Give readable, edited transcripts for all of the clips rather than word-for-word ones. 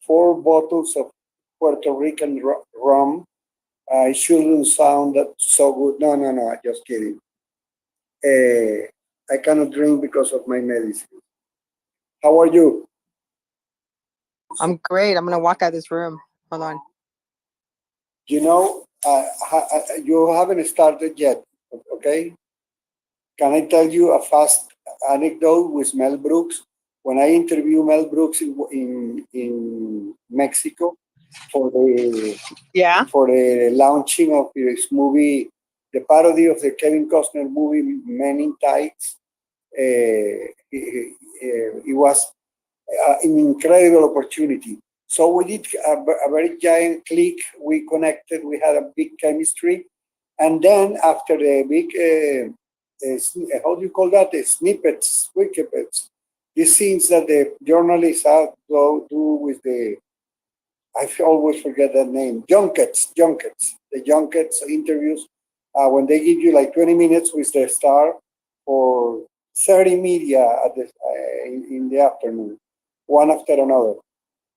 4 bottles of Puerto Rican rum. I shouldn't sound that so good. No, no, no, just kidding. I cannot drink because of my medicine. How are you? I'm great. I'm gonna walk out of this room. Hold on. You know, you haven't started yet, okay? Can I tell you a fast anecdote with Mel Brooks? When I interviewed Mel Brooks in Mexico for the launching of his movie, the parody of the Kevin Costner movie Men in Tights, it was an incredible opportunity. So we did a very giant click. We connected. We had a big chemistry, and then after the big, how do you call that? The snippets, snippets. These scenes that the journalists have to do with the, I always forget that name. Junkets. The junkets interviews when they give you like 20 minutes with the star for 30 media at the, in the afternoon, one after another.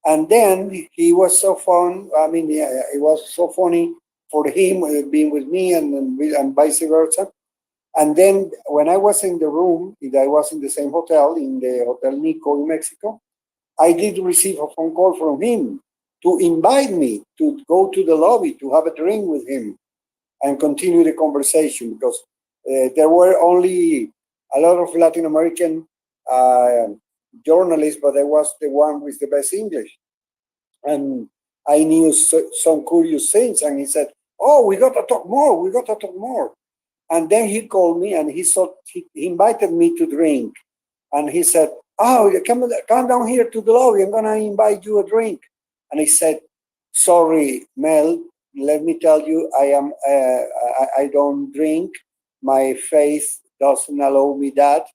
And then he was so fun. I mean, yeah, it was so funny for him being with me and vice versa. And then when I was in the room, I was in the same hotel, in the Hotel Nico in Mexico, I did receive a phone call from him to invite me to go to the lobby to have a drink with him and continue the conversation, because there were only a lot of Latin American journalists, but I was the one with the best English. And I knew some curious things, and he said, "Oh, we got to talk more. We got to talk more." And then he called me, and he invited me to drink. And he said, "Oh, come down here to the lobby. I'm gonna invite you a drink." And I said, "Sorry, Mel. Let me tell you, I don't drink. My faith doesn't allow me that.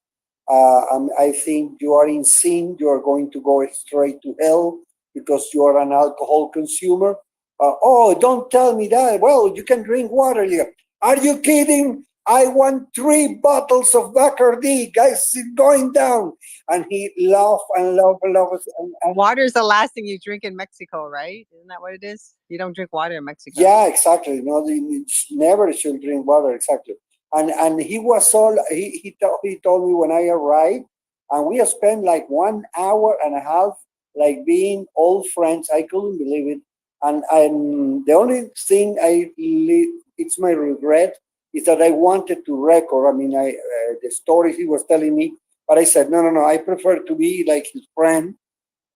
I think you are in sin. You are going to go straight to hell because you are an alcohol consumer." "Oh, don't tell me that. Well, you can drink water here." "Are you kidding? I want 3 bottles of Bacardi. Guys, it's going down." And he laughed and laughed and laughed. And water is the last thing you drink in Mexico, right? Isn't that what it is? You don't drink water in Mexico. Yeah, exactly. No, never should drink water. Exactly. And he was all he told me when I arrived, and we spent like 1 hour and a half, like being old friends. I couldn't believe it. And the only thing it's my regret is that I wanted to record. I mean, the stories he was telling me, but I said no, no, no. I prefer to be like his friend.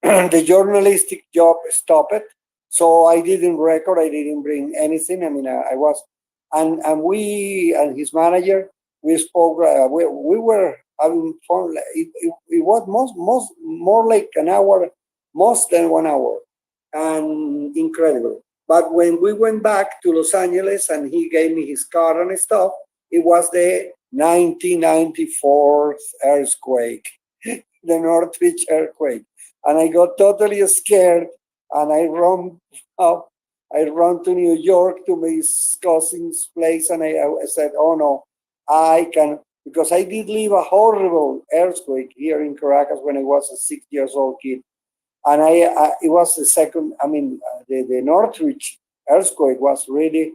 The journalistic job stopped, so I didn't record. I didn't bring anything. I mean, I was, and we and his manager, we spoke. We were having fun. It was more like an hour, most than 1 hour, and incredible. But when we went back to Los Angeles and he gave me his card and stuff, it was the 1994 earthquake, the Northridge earthquake. And I got totally scared, and I run up. I run to New York to my cousin's place, and I said, "Oh no, I can," because I did live a horrible earthquake here in Caracas when I was a 6 years old kid. And it was the second. I mean, the Northridge earthquake was really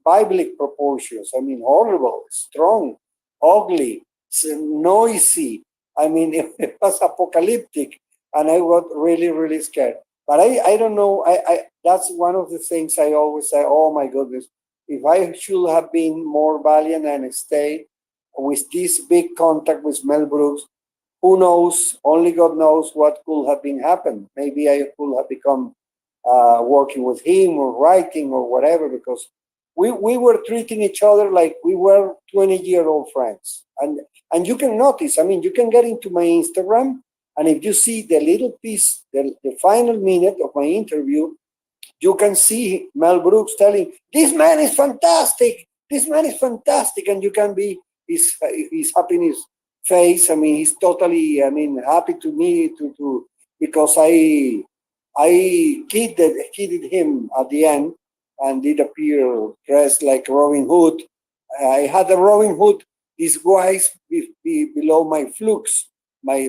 biblical proportions. I mean, horrible, strong, ugly, noisy. I mean, it was apocalyptic, and I got really, really scared. But I don't know. That's one of the things I always say. Oh my goodness, if I should have been more valiant and stay with this big contact with Mel Brooks, who knows? Only God knows what could have been happened. Maybe I could have become working with him or writing or whatever, because we were treating each other like we were 20-year-old friends. And you can notice, I mean, you can get into my Instagram, and if you see the little piece, the final minute of my interview, you can see Mel Brooks telling, "This man is fantastic. This man is fantastic." And you can be his happiness face. I mean, he's totally, I mean, happy to me to because I kidded him at the end and did appear dressed like Robin Hood. I had a Robin Hood disguise below my flukes, my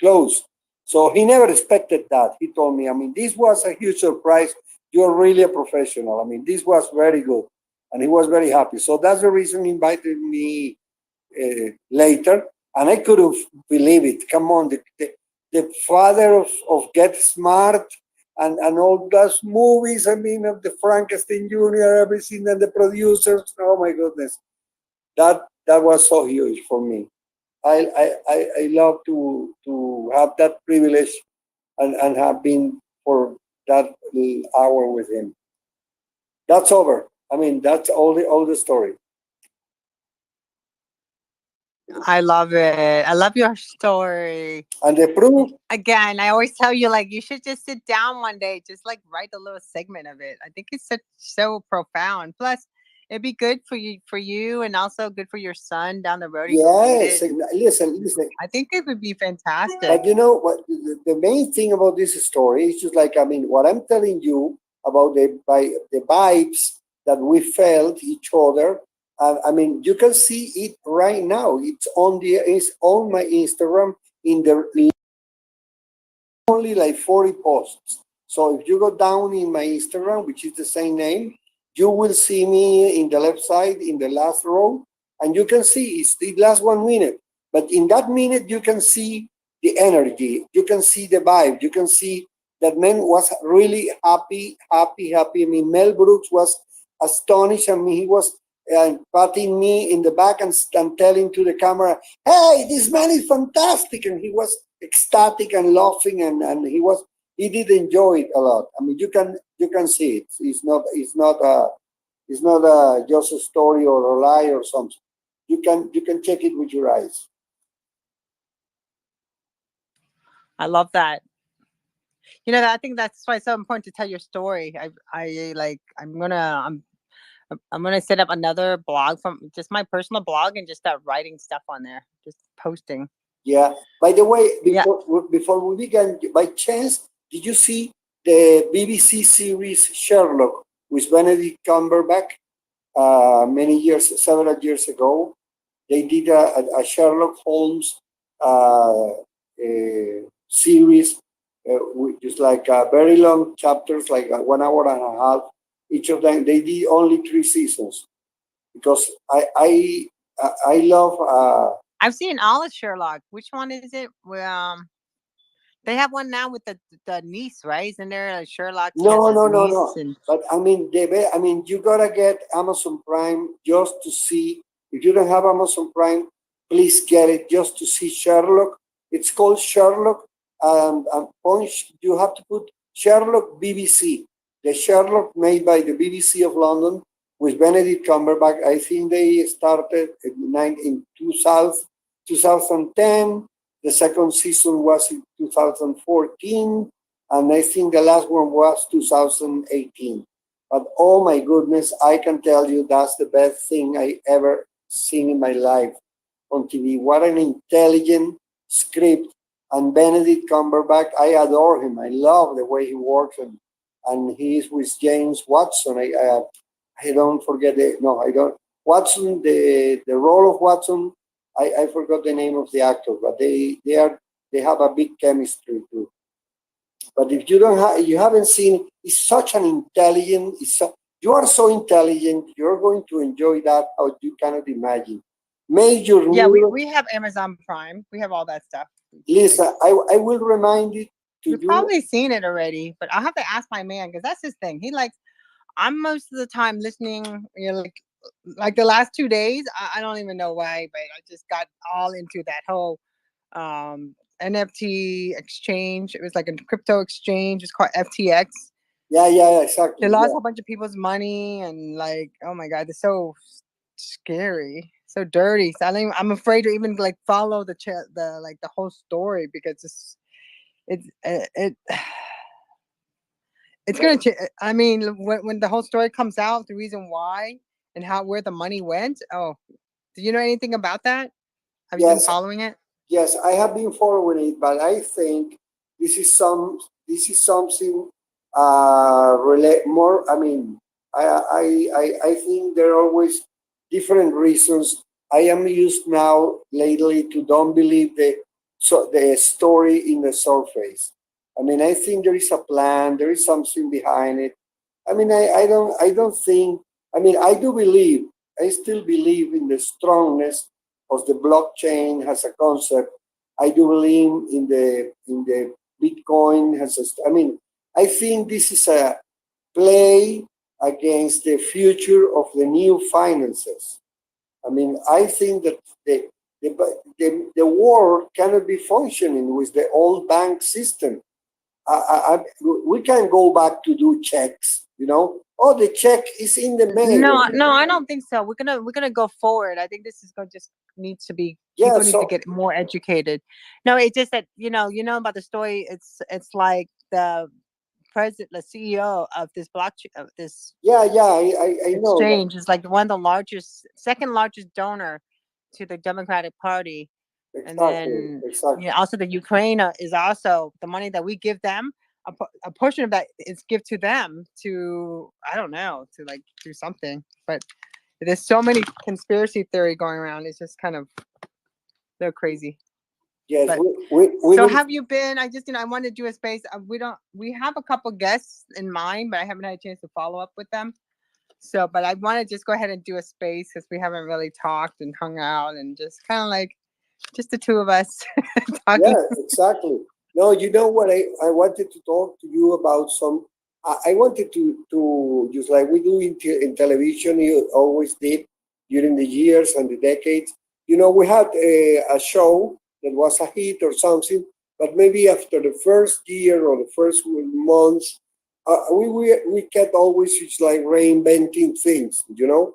clothes. So he never expected that. He told me, I mean, this was a huge surprise. You're really a professional. I mean, this was very good. And he was very happy. So that's the reason he invited me later. And I couldn't believe it. Come on, the father of Get Smart and all those movies, I mean, of the Frankenstein Jr., everything, and the producers. Oh my goodness. That was so huge for me. I love to have that privilege and have been for that hour with him. That's over. I mean, that's all the story. I love it. I love your story. And the proof, Again, I always tell you, like, you should just sit down one day, just like write a little segment of it. I think it's so profound. Plus, it'd be good for you, and also good for your son down the road. He could read yes. it. Listen. I think it would be fantastic. But you know what? The main thing about this story is just like, I mean, what I'm telling you about the vibes that we felt each other. I mean, you can see it right now. It's on my Instagram in the only like 40 posts. So if you go down in my Instagram, which is the same name, you will see me in the left side in the last row, and you can see it lasts 1 minute. But in that minute, you can see the energy, you can see the vibe, you can see that man was really happy. I mean, Mel Brooks was astonished. I mean, he was patting me in the back and telling to the camera, "Hey, this man is fantastic!" And he was ecstatic and laughing, and he did enjoy it a lot. I mean, you can see it. It's not just a story or a lie or something. You can check it with your eyes. I love that. I think that's why it's so important to tell your story. I like. I'm gonna set up another blog from just my personal blog and just start writing stuff on there, just posting. Yeah. By the way, Yeah. before we begin, by chance, did you see the BBC series Sherlock with Benedict Cumberbatch? Several years ago, they did a Sherlock Holmes series, which is like very long chapters, like 1 hour and a half. Each of them, they did only 3 seasons because I love. I've seen all of Sherlock. Which one is it? They have one now with the niece, right? Isn't there a Sherlock? He has No, his no, no, niece, no. and But I mean, you gotta get Amazon Prime just to see. If you don't have Amazon Prime, please get it just to see Sherlock. It's called Sherlock, and punch. You have to put Sherlock BBC, the Sherlock made by the BBC of London with Benedict Cumberbatch. I think they started in 2010. The second season was in 2014, and I think the last one was 2018. But oh my goodness, I can tell you that's the best thing I ever seen in my life on TV. What an intelligent script. And Benedict Cumberbatch, I adore him. I love the way he works, and he is with James Watson. I don't forget no, I don't. Watson, the role of Watson, I forgot the name of the actor, but they have a big chemistry too. But if you haven't seen, it's such an intelligent. You are so intelligent. You're going to enjoy that how you cannot imagine. Major yeah, neuro. we have Amazon Prime. We have all that stuff. Lisa, I will remind it to You've you. probably seen it already, but I'll have to ask my man because that's his thing. He likes. I'm most of the time listening. Like the last 2 days. I don't even know why, but I just got all into that whole NFT exchange. It was like a crypto exchange. It's called FTX. Yeah, exactly. They lost Yeah. a bunch of people's money, and like, oh my god, they're so scary, so dirty. So I'm afraid to even like follow the whole story because it it's gonna change. I mean, when the whole story comes out, the reason why and where the money went. Oh, do you know anything about that? Have you been Yes, following it? yes, I have been following it, but I think this is something relate more. I mean, I think there are always different reasons. I am used now lately to don't believe the so the story in the surface. I mean, I think there is a plan, there is something behind it. I mean, I don't think, I mean, I do believe, I still believe in the strongness of the blockchain as a concept. I do believe in the Bitcoin as a, I mean, I think this is a play against the future of the new finances. I mean, I think that the world cannot be functioning with the old bank system. We can go back to do checks, you know. Oh, the check is in the mail. No, I don't think so. We're gonna go forward. I think this is going just needs to be Yeah, people need to so get more educated. No, it's just that you know about the story. It's like the president, the CEO of this blockchain of this yeah, I know that. exchange is like one of the largest, second largest donor to the Democratic Party, and Exactly, then exactly. also the Ukraine is also the money that we give them. A portion of that is give to them to I don't know to like do something, but there's so many conspiracy theory going around. It's just kind of they're crazy. Yes, But we so need. have you been? I just I want to do a space. We have a couple guests in mind, but I haven't had a chance to follow up with them. So, but I want to just go ahead and do a space because we haven't really talked and hung out and just kind of like just the two of us talking. Yeah, exactly. No, you know what? I wanted to talk to you about some. I wanted to just like we do in television, you always did during the years and the decades. You know, we had a show that was a hit or something, but maybe after the first year or the first months, we kept always just like reinventing things, you know.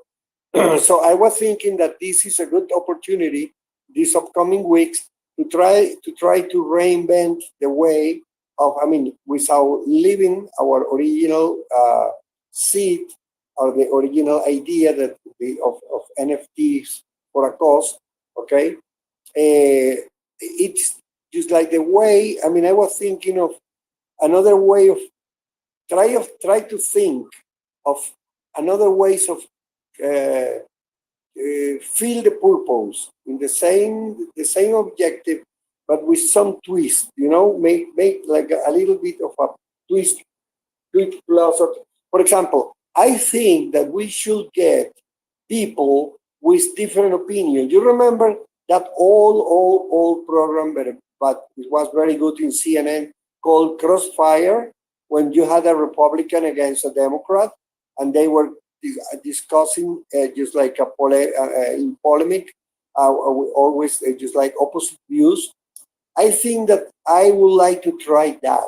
So I was thinking that this is a good opportunity these upcoming weeks to try to reinvent the way of, I mean, without leaving our original seed or the original idea that of NFTs for a cause. Okay, it's just like the way. I mean, I was thinking of another way of try to think of another ways of feel the purpose in the same objective, but with some twist. You know, make like a little bit of a twist, tweak plus. For example, I think that we should get people with different opinions. You remember that old program, but it was very good in CNN called Crossfire, when you had a Republican against a Democrat, and they were discussing just like in polemic, always just like opposite views. I think that I would like to try that.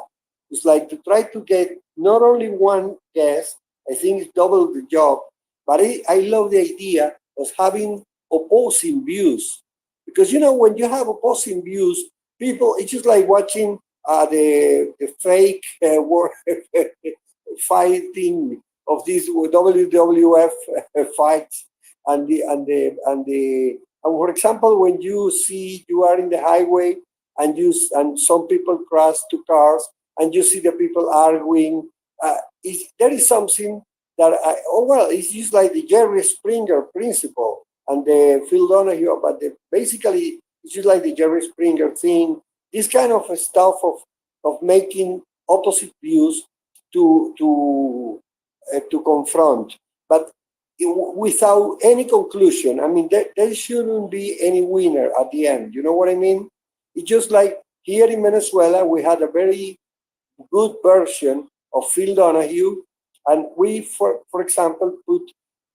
It's like to try to get not only one guest, I think it's double the job, but I love the idea of having opposing views. Because, you know, when you have opposing views, people, it's just like watching the fake war fighting of these WWF fights and for example, when you are in the highway and some people crash two cars and you see the people arguing. There is something that it's just like the Jerry Springer principle and the Phil Donahue, but basically it's just like the Jerry Springer thing. This kind of stuff of making opposite views to confront, but without any conclusion. I mean, there shouldn't be any winner at the end. You know what I mean? It's just like here in Venezuela, we had a very good version of Phil Donahue, and we, for example, put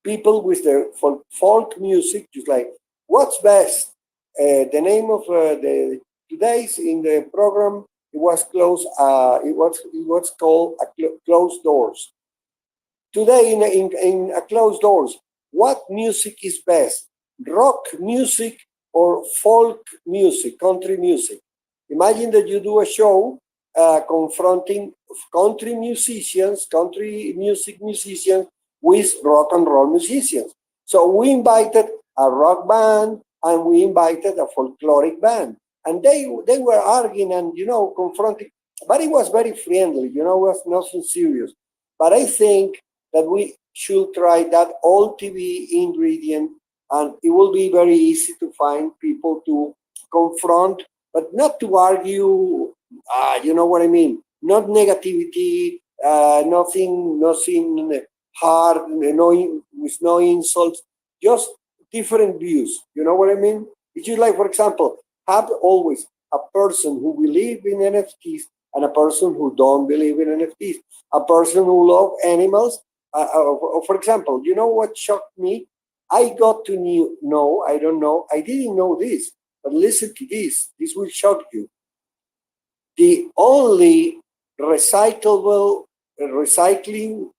people with the folk music, just like what's best. The name of the today's in the program, it was closed. It was called Closed Doors. Today in a closed doors, what music is best? Rock music or folk music, country music? Imagine that you do a show confronting country musicians, country music musicians with rock and roll musicians. So we invited a rock band and we invited a folkloric band. And they were arguing and, confronting, but it was very friendly, it was nothing serious. But I think that we should try that old TV ingredient, and it will be very easy to find people to confront, but not to argue. You know what I mean? Not negativity, nothing hard, with no insults, just different views. You know what I mean? It's just like, for example, have always a person who believe in NFTs and a person who don't believe in NFTs, a person who love animals. For example, you know what shocked me? I got to know, I don't know, I didn't know this, but listen to this. This will shock you. The only recyclable recycling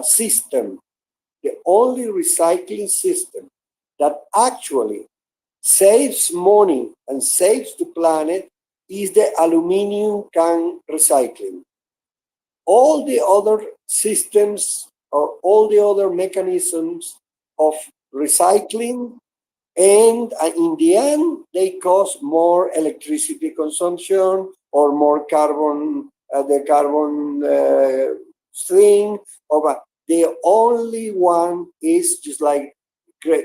system, the only recycling system that actually saves money and saves the planet is the aluminum can recycling. All the other systems or all the other mechanisms of recycling, and in the end they cause more electricity consumption or more carbon, the carbon string of the only one is just like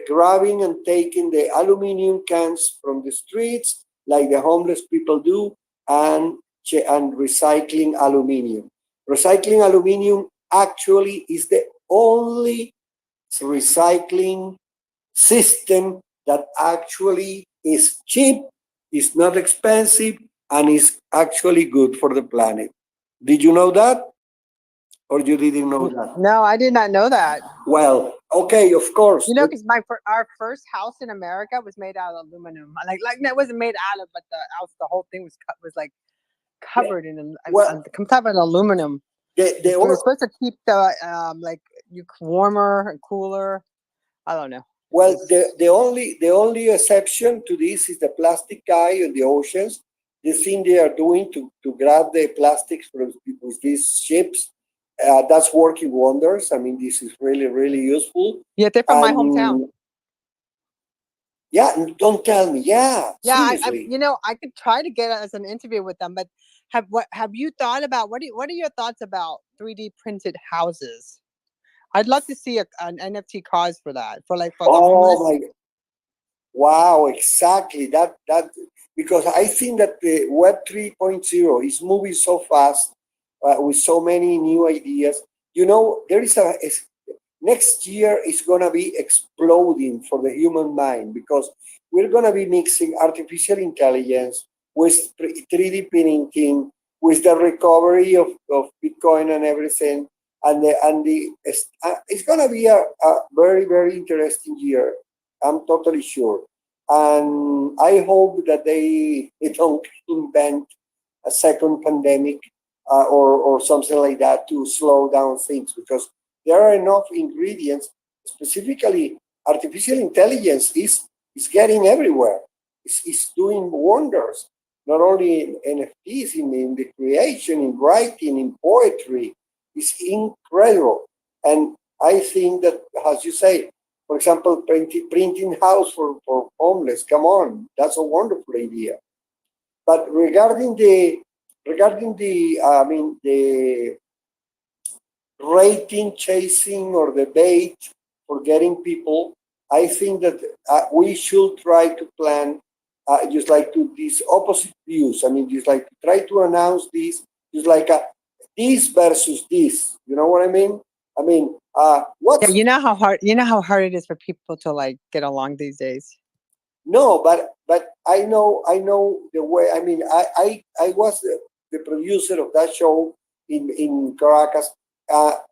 grabbing and taking the aluminum cans from the streets like the homeless people do, and recycling aluminum. Recycling aluminum actually is the only recycling system that actually is cheap, is not expensive, and is actually good for the planet. Did you know that? Or you didn't know that? No, I did not know that. Well, okay, of course. You know, because our first house in America was made out of aluminum. Like that wasn't made out of, but the house, the whole thing was like covered in Well, covered in aluminum. the, It was the, supposed to keep the like you warmer and cooler. I don't know. well, the only exception to this is the plastic guy in the oceans. The thing they are doing to grab the plastics from with these ships, that's working wonders. I mean, this is really really useful. Yeah, they're from my hometown. And yeah, don't tell me. Yeah, Yeah, seriously. you know, I could try to get as an interview with them, but have you thought about what are your thoughts about 3D printed houses? I'd love to see an NFT cause for that, for the Oh homeless. my, wow, exactly. That because I think that the Web 3.0 is moving so fast, with so many new ideas. You know, there is next year is gonna be exploding for the human mind because we're gonna be mixing artificial intelligence with 3D printing, with the recovery of Bitcoin and everything, and it's gonna be a very very interesting year. I'm totally sure. And I hope that they don't invent a second pandemic, or something like that to slow down things, because there are enough ingredients. Specifically, artificial intelligence is getting everywhere. It's doing wonders, not only in NFTs, in the creation, in writing, in poetry. It's incredible. And I think that, as you say, for example, printing house for homeless. Come on, that's a wonderful idea. But regarding the I mean the rating chasing or the bait for getting people, I think that we should try to plan, just like to these opposite views. I mean, just like try to announce this, just like this versus this. You know what I mean? I mean, Yeah, what's you know how hard it is for people to like get along these days. No, but I know the way. I mean, I was the producer of that show in Caracas.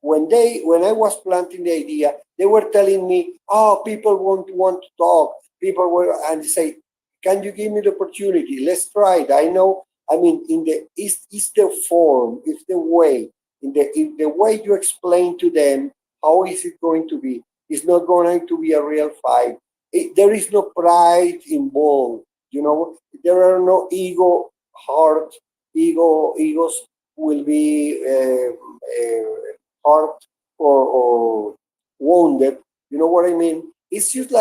When I was planting the idea, they were telling me, "Oh, people want to talk." People were and they say, "Can you give me the opportunity? Let's try it." I know. I mean, in the is the form, it's the way. In the way you explain to them how is it going to be. It's not going to be a real fight. There is no pride involved. You know, there are no egos will be hurt or wounded. You know what I mean? It's just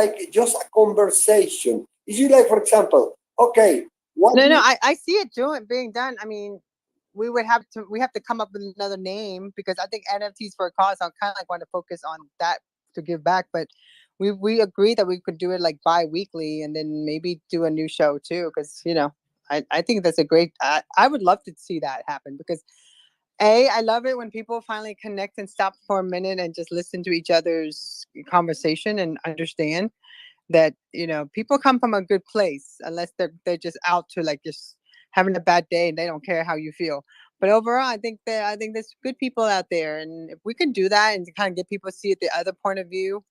a conversation. It's just like, for example, okay, what No, do no, you? I see it being done. I mean, we have to come up with another name because I think NFTs for a cause. I kind of like want to focus on that to give back, but we agreed that we could do it like bi-weekly and then maybe do a new show too because I think that's a great. I would love to see that happen because I love it when people finally connect and stop for a minute and just listen to each other's conversation and understand that people come from a good place unless they're just out to like just having a bad day and they don't care how you feel. But overall, I think there's good people out there, and if we can do that and kind of get people to see it the other point of view,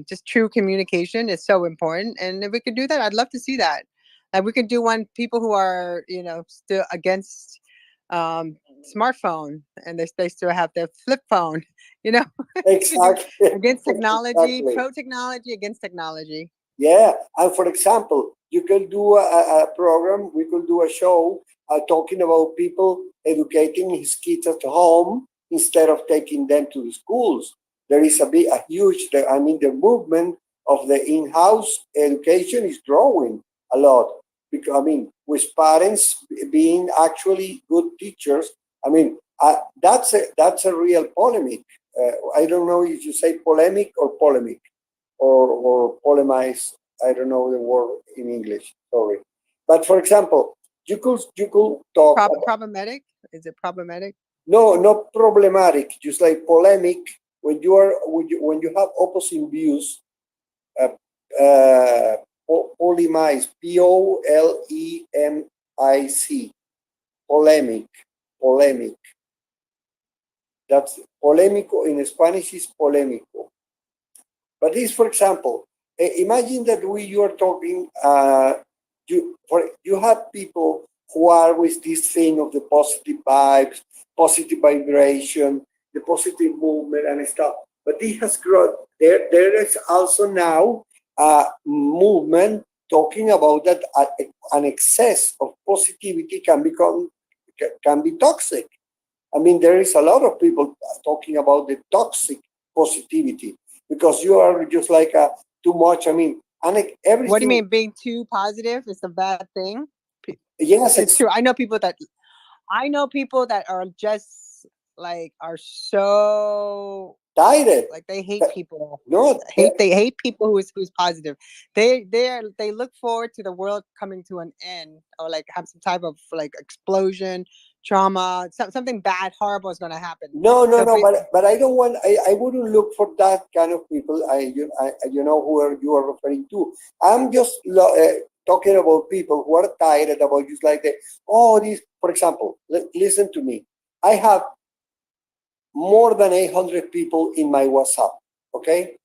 just true communication is so important. And if we could do that, I'd love to see that. And we could do one people who are still against smartphone and they still have their flip phone. You know, we could do Exactly. against technology, Exactly. pro technology against technology. Yeah, and for example, you can do a program, we could do a show talking about people educating his kids at home instead of taking them to the schools. There is a huge, I mean, the movement of the in-house education is growing a lot. Because, I mean, with parents being actually good teachers, I mean, that's a real polemic. I don't know if you say polemic or polemic or polemize. I don't know the word in English. Sorry, but for example, you could talk about, Problematic? Is it problematic? no, not problematic, just like polemic when you have opposing views. Uh, polemize, polemic, polemic, polemic. That's polémico in Spanish is polémico. But this, for example, imagine that you are talking, you have people who are with this thing of the positive vibes, positive vibration, the positive movement and stuff. But this has grown. There is also now a movement talking about that an excess of positivity can be toxic. I mean, there is a lot of people talking about the toxic positivity because you are just like too much. I mean, and What do you everything. mean being too positive is a bad thing? Yes, It's true. I know people that are just like are so tired. like they hate people. No, They hate people who's positive. They look forward to the world coming to an end or like have some type of like explosion, trauma, something bad, horrible is going to happen. no, no, So no. But I don't want. I wouldn't look for that kind of people. You know who you are referring to. I'm just talking about people who are tired about just like the this. For example, listen to me. I have more than 800 people in my WhatsApp. Okay,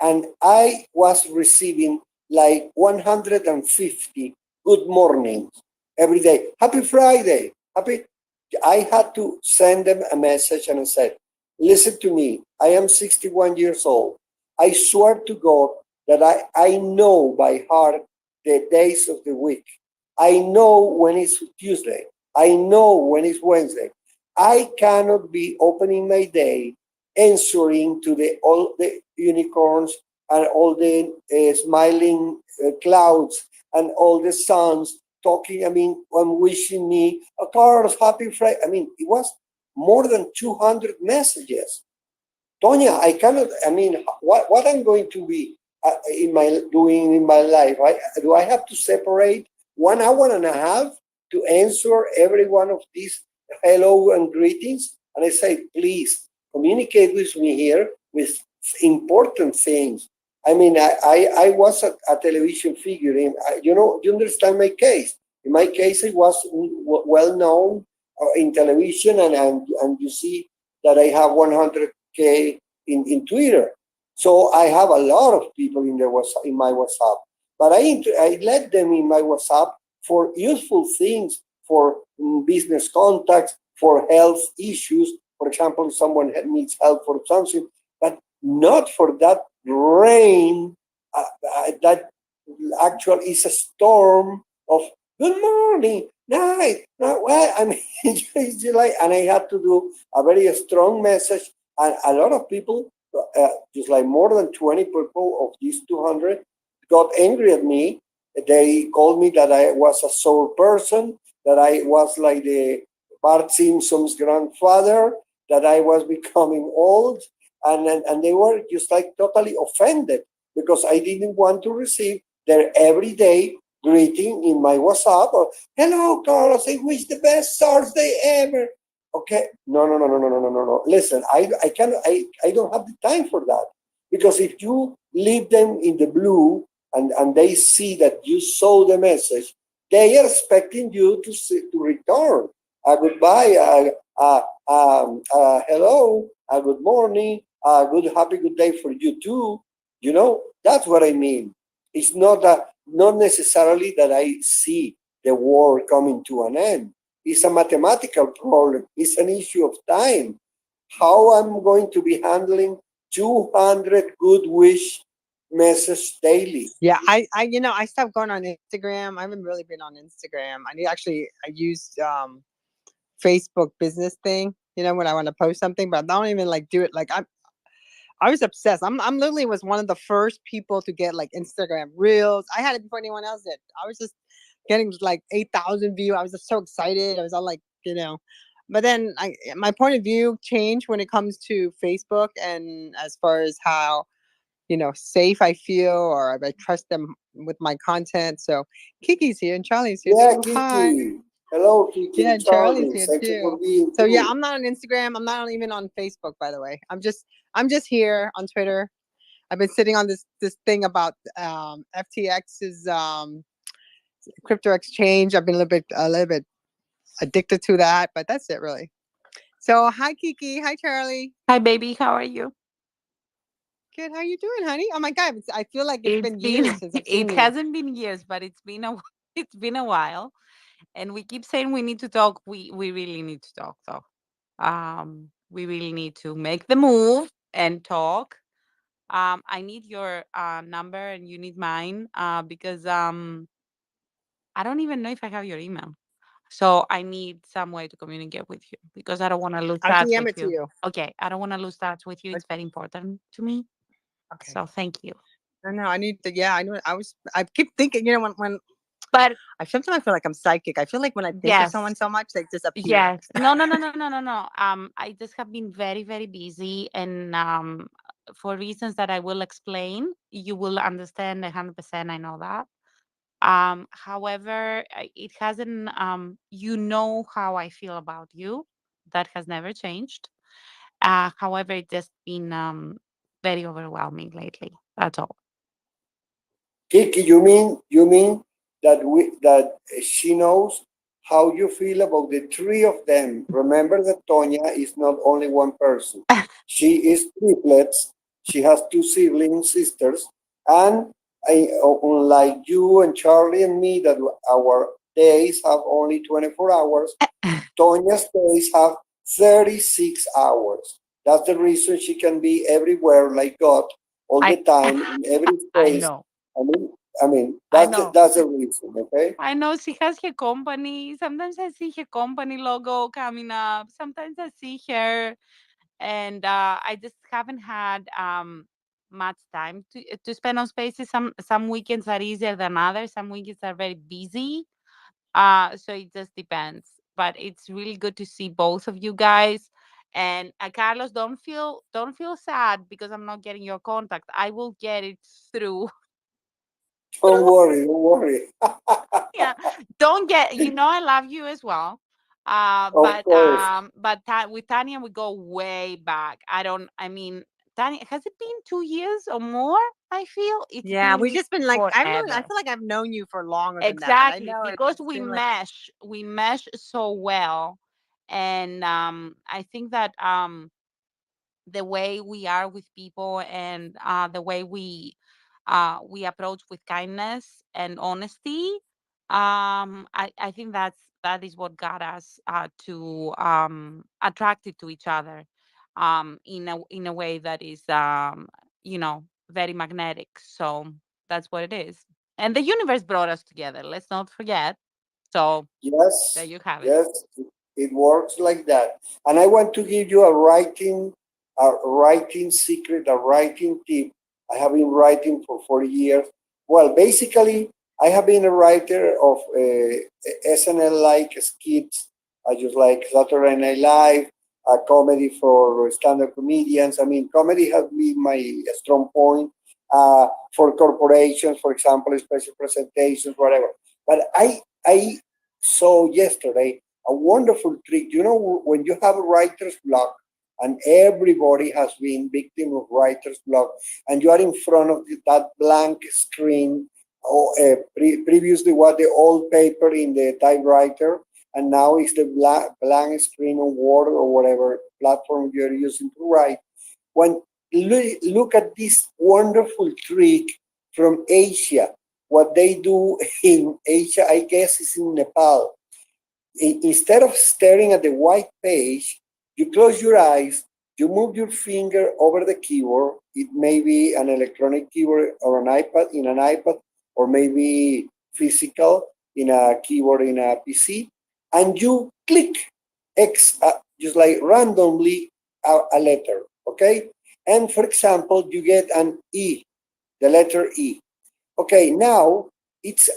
and I was receiving like 150 good mornings every day. Happy Friday. Happy. I had to send them a message and I said, listen to me. I am 61 years old. I swear to God that I know by heart the days of the week. I know when it's Tuesday. I know when it's Wednesday. I cannot be opening my day answering to all the unicorns and all the smiling clouds and all the suns talking, I mean, and wishing me a Carlos, happy Friday. I mean, it was more than 200 messages. Tonya, I cannot, I mean, what I'm going to be doing in my life? Do I have to separate 1 hour and a half to answer every one of these hello and greetings? And I say, please communicate with me here with important things. I mean, I was a television figure. You understand my case. In my case, it was well known in television, and you see that I have 100K in Twitter. So I have a lot of people in my WhatsApp, but I let them in my WhatsApp for useful things, for business contacts, for health issues. For example, if someone needs help for something, but not for that rain that actually is a storm of good morning, night. Well, I mean, it's like, and I had to do a very strong message, and a lot of people, just like more than 20 people of these 200, got angry at me. They called me that I was a sore person, that I was like the Bart Simpson's grandfather, that I was becoming old, and they were just like totally offended because I didn't want to receive their everyday greeting in my WhatsApp, or hello, Carlos, I wish the best Thursday ever. Okay, no. Listen, I don't have the time for that, because if you leave them in the blue, and they see that you saw the message, they are expecting you to return a goodbye, hello, a good morning, a good day for you too. That's what I mean. It's not necessarily that I see the world coming to an end. It's a mathematical problem. It's an issue of time. How I'm going to be handling 200 good wish messages daily. Yeah, I stopped going on Instagram. I haven't really been on Instagram. I used Facebook business thing, when I want to post something, but I don't even like do it. Like I was obsessed. I'm literally was one of the first people to get like Instagram Reels. I had it before anyone else did. I was just getting like 8,000 views. I was just so excited. I was all like, but then my point of view changed when it comes to Facebook, and as far as how safe I feel, or I trust them with my content. So Kiki's here and Charlie's here Yeah, too. Hi. Kiki. Hello, Kiki Yeah, and and Charlie's Charlie. here Thank you for too. being So yeah, too. I'm not on Instagram. I'm not even on Facebook, by the way. I'm just here on Twitter. I've been sitting on this thing about FTX's crypto exchange. I've been a little bit addicted to that, but that's it really. So hi Kiki, hi Charlie. Hi, baby. How are you? Good. How you doing, honey? Oh my God, I feel like it's It's been been years since I've it seen you. hasn't been years, but it's been a it's been a while, and we keep saying we need to talk. We really need to talk, though. We really need to make the move and talk. I need your number and you need mine, because I don't even know if I have your email. So I need some way to communicate with you because I don't want to lose I can touch yam with it to you. you. Okay, I don't want to lose touch with you. It's very important to me. Okay. So thank you. I know. I need to. Yeah, I know. I keep thinking. When But sometimes I feel like I'm psychic. I feel like when I think of someone yes, so much, they disappear. yes. No. I just have been very, very busy, and for reasons that I will explain, you will understand 100%. I know that. However, it hasn't. You know how I feel about you. That has never changed. However, it's just been very overwhelming lately. That's all. Kiki, you mean that she knows how you feel about the three of them? Remember that Tonya is not only one person. She is triplets. She has two siblings, sisters, and unlike you and Charlie and me, that our days have only 24 hours. Tonya's days have 36 hours. That's the reason she can be everywhere like God all I the time in every I space. know. I mean, I mean I that's know. that's the reason, okay? I know she has her company. Sometimes I see her company logo coming up. Sometimes I see her, and I just haven't had much time to spend on spaces. Some weekends are easier than others. Some weekends are very busy. So it just depends. But it's really good to see both of you guys. And Carlos, don't feel sad because I'm not getting your contact. I will get it through. Don't worry, don't worry. Yeah, don't get. I love you as well. Of course. With Tanya we go way back. I mean, Tanya, has it been 2 years or more? I feel it's Yeah, we been just been like I forever. feel like I've known you for longer than that, but I Exactly, know because it's we been like mesh we mesh so well. And I think that the way we are with people, and the way we approach with kindness and honesty, I think that is what got us to attracted to each other, in a way that is very magnetic. So that's what it is, and the universe brought us together, let's not forget. So there Yes, you have it. yes, it works like that. And I want to give you a writing secret, a writing tip. I have been writing for 40 years. Well, basically, I have been a writer of SNL-like skits. I just like Saturday Night Live, comedy for stand-up comedians. I mean, comedy has been my strong point, for corporations, for example, special presentations, whatever. But I saw yesterday a wonderful trick. You know, when you have a writer's block, and everybody has been victim of writer's block, and you are in front of that blank screen, or previously was the old paper in the typewriter, and now it's the blank screen on Word or whatever platform you're using to write. When look at this wonderful trick from Asia, what they do in Asia, I guess, is in Nepal. Instead of staring at the white page, you close your eyes, you move your finger over the keyboard. It may be an electronic keyboard or an iPad, or maybe physical in a keyboard in a PC, and you click X, just like randomly a letter, okay? And for example, you get an E, the letter E. Okay, now it's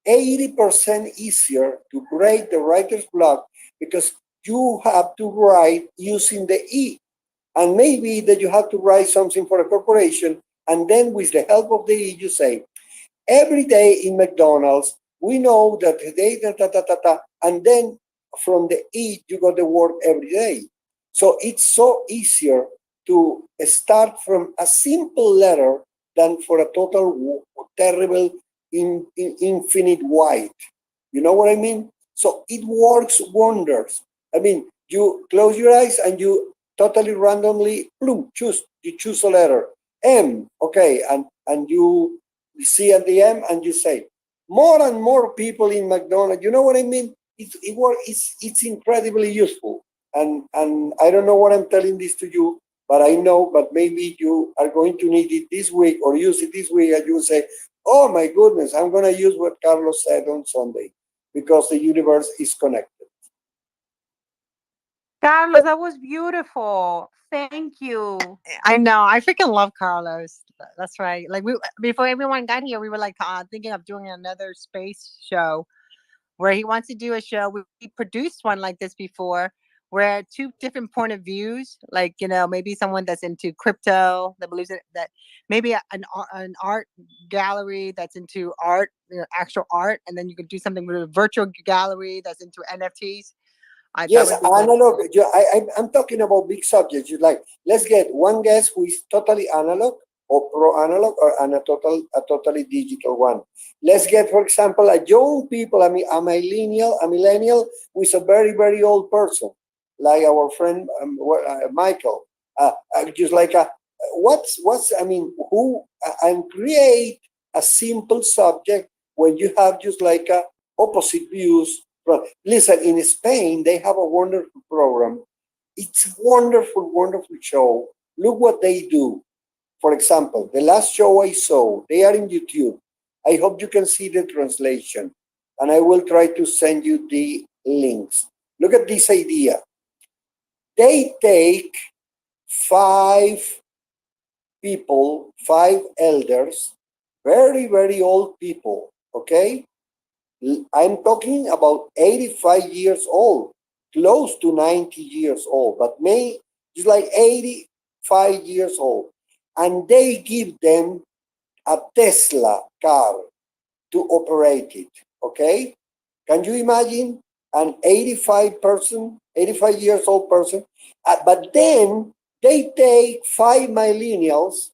80% easier to break the writer's block because you have to write using the E. And maybe that you have to write something for a corporation, and then with the help of the E, you say, every day in McDonald's, we know that they, and then from the E, you got the word every day. So it's so easier to start from a simple letter than for a total terrible infinite white. You know what I mean? So it works wonders. I mean, you close your eyes and you totally randomly, boom, you choose a letter. M, okay, and you see at the M and you say, more and more people in McDonald's. You know what I mean? It's incredibly useful. And I don't know what I'm telling this to you, but I know, but maybe you are going to need it this week or use it this week, and you say, oh my goodness, I'm going to use what Carlos said on Sunday, because the universe is connected. Carlos, that was beautiful. Thank you. I know. I freaking love Carlos. That's right. Like, we before everyone got here, we were like thinking of doing another space show where he wants to do a show. We produced one like this before, where two different point of views, like, maybe someone that's into crypto that believes that maybe an art gallery that's into art, actual art, and then you could do something with a virtual gallery that's into NFTs. That Yes, would be good. analog. I'm talking about big subjects. You like, let's get one guest who is totally analog or pro analog, or and a totally digital one. Let's get, for example, a young people. I mean, a millennial who is a very very old person, like our friend Michael. Just like what's I mean, who and create a simple subject when you have just like a opposite views. Listen, in Spain, they have a wonderful program. It's a wonderful, wonderful show. Look what they do. For example, the last show I saw, they are in YouTube. I hope you can see the translation, and I will try to send you the links. Look at this idea. They take 5 people, 5 elders, very, very old people, okay? I'm talking about 85 years old, close to 90 years old, but it's like 85 years old. And they give them a Tesla car to operate it, okay? Can you imagine an 85 years old person? But then they take 5 millennials,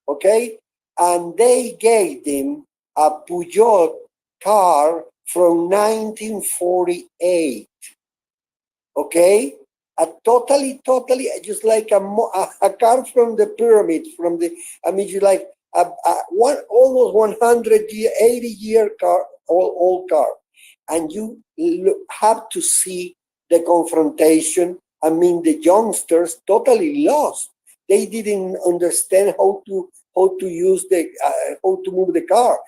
okay? And they gave them a Peugeot car from 1948, okay? A totally, just like a car from the pyramid, I mean, you like almost 80-year car, old car. And you have to see the confrontation. I mean, the youngsters totally lost. They didn't understand how to use how to move the car.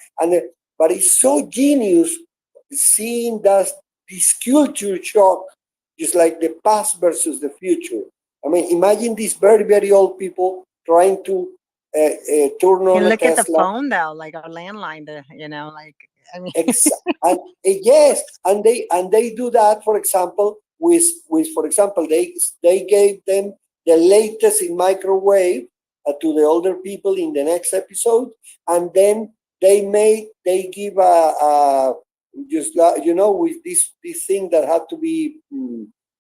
But it's so genius seeing that this culture shock, just like the past versus the future. I mean, imagine these very, very old people trying to turn on And a look at the Tesla. phone though, like our landline. Like, I mean, Yes, and they do that. For example, with for example, they gave them the latest in microwave, to the older people in the next episode, and then they give a just with this thing that had to be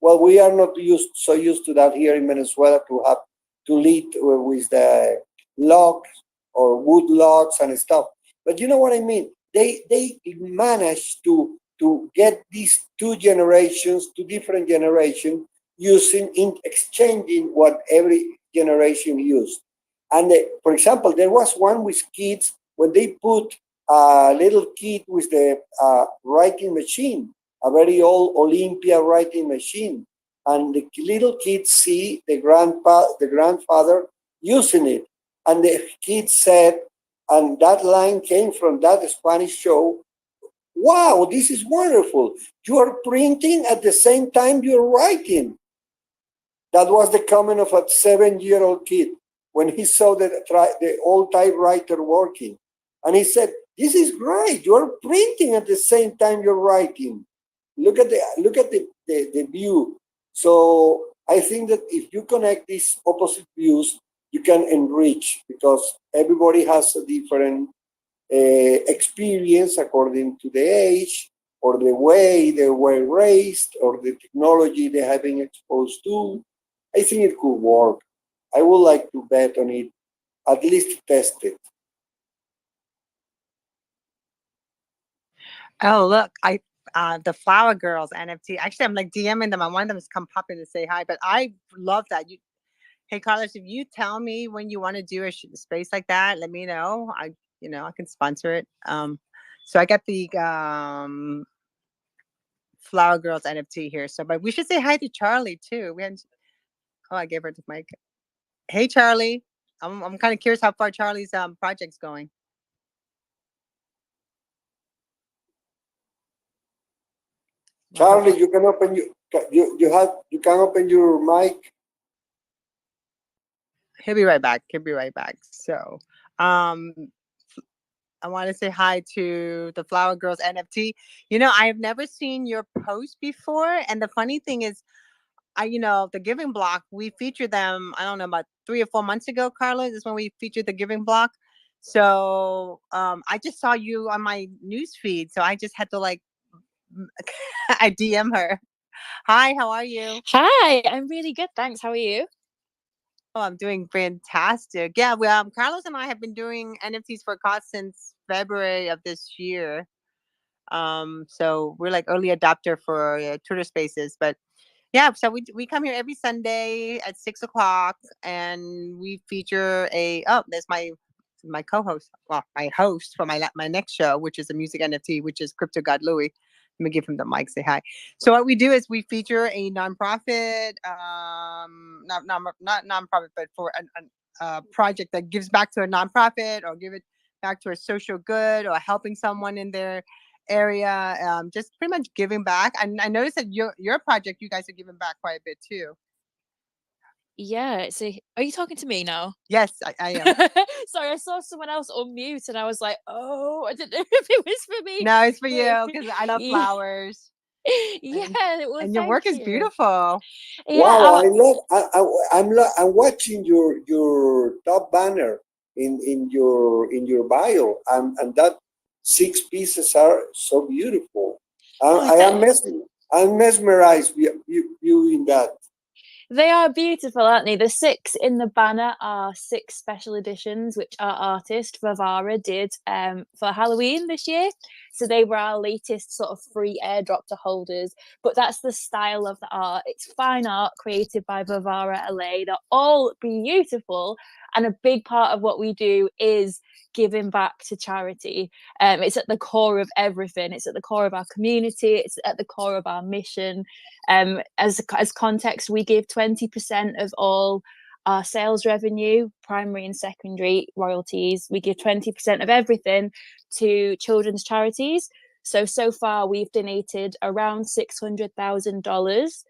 well, we are not used to that here in Venezuela, to have to lead with the logs or wood logs and stuff. But you know what I mean? They managed to get these two different generations, exchanging what every generation used. And for example, there was one with kids when they put a little kid with the writing machine, a very old Olympia writing machine, and the little kids see the grandfather using it, and the kid said, and that line came from that Spanish show, "Wow, this is wonderful! You are printing at the same time you're writing." That was the comment of a 7-year-old kid when he saw the old typewriter working. And he said, "This is great. You're printing at the same time you're writing. Look at the view." So I think that if you connect these opposite views, you can enrich, because everybody has a different experience according to the age, or the way they were raised, or the technology they have been exposed to. I think it could work. I would like to bet on it, at least test it. Oh, look, the Flower Girls NFT. Actually, I'm like DMing them. I want them to come pop in and say hi. But I love that. Hey, Carlos, if you tell me when you want to do a space like that, let me know. I can sponsor it. So I got the Flower Girls NFT here. So, but we should say hi to Charlie too. I gave her the mic. Hey, Charlie. I'm kind of curious how far Charlie's project's going. Charlie, you can open your mic. He'll be right back. So, I want to say hi to the Flower Girls NFT. I have never seen your post before, and the funny thing is, the Giving Block, we featured them, I don't know, about 3 or 4 months ago, Carlos, is when we featured the Giving Block. So I just saw you on my news feed, so I just had to I DM her. Hi, how are you? Hi, I'm really good, thanks. How are you? Oh, I'm doing fantastic. Yeah, Carlos and I have been doing NFTs for a cause since February of this year. So we're like early adopter for Twitter Spaces, but yeah, so we come here every Sunday at 6:00, and we feature there's my co-host, well, my host for my next show, which is a music NFT, which is Crypto God Louie. Let me give him the mic, say hi. So what we do is we feature a nonprofit, not nonprofit, but for a project that gives back to a nonprofit, or give it back to a social good, or helping someone in their area, just pretty much giving back. And I noticed that your project, you guys are giving back quite a bit too. Yeah, so are you talking to me now? Yes, I am. Sorry, I saw someone else unmute and I was like, oh, I didn't know if it was for me. No, it's for you, because I love Yeah. flowers. Yeah, well, and your thank work is you. beautiful. Yeah, Wow, I'm watching your top banner in your bio, and that 6 pieces are so beautiful. I'm mesmerized viewing that. They are beautiful, aren't they? The 6 in the banner are 6 special editions, which our artist Vavara did for Halloween this year. So they were our latest sort of free airdrop to holders. But that's the style of the art. It's fine art created by Vavara LA. They're all beautiful. And a big part of what we do is giving back to charity. It's at the core of everything. It's at the core of our community. It's at the core of our mission. As context, we give 20% of all our sales revenue, primary and secondary royalties. We give 20% of everything to children's charities. So far we've donated around $600,000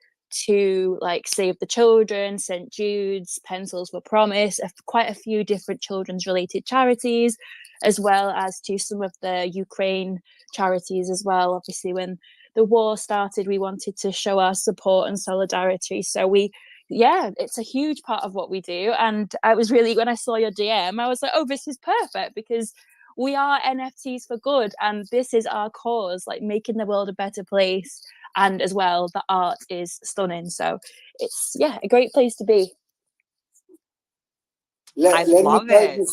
to Save the Children, St. Jude's, Pencils for Promise, quite a few different children's related charities, as well as to some of the Ukraine charities as well. Obviously, when the war started, we wanted to show our support and solidarity. So we yeah, it's a huge part of what we do. And I was really, when I saw your DM, I was like, oh, this is perfect, because we are NFTs for good, and this is our cause, like making the world a better place. And as well, the art is stunning. So it's, yeah, a great place to be. I love it.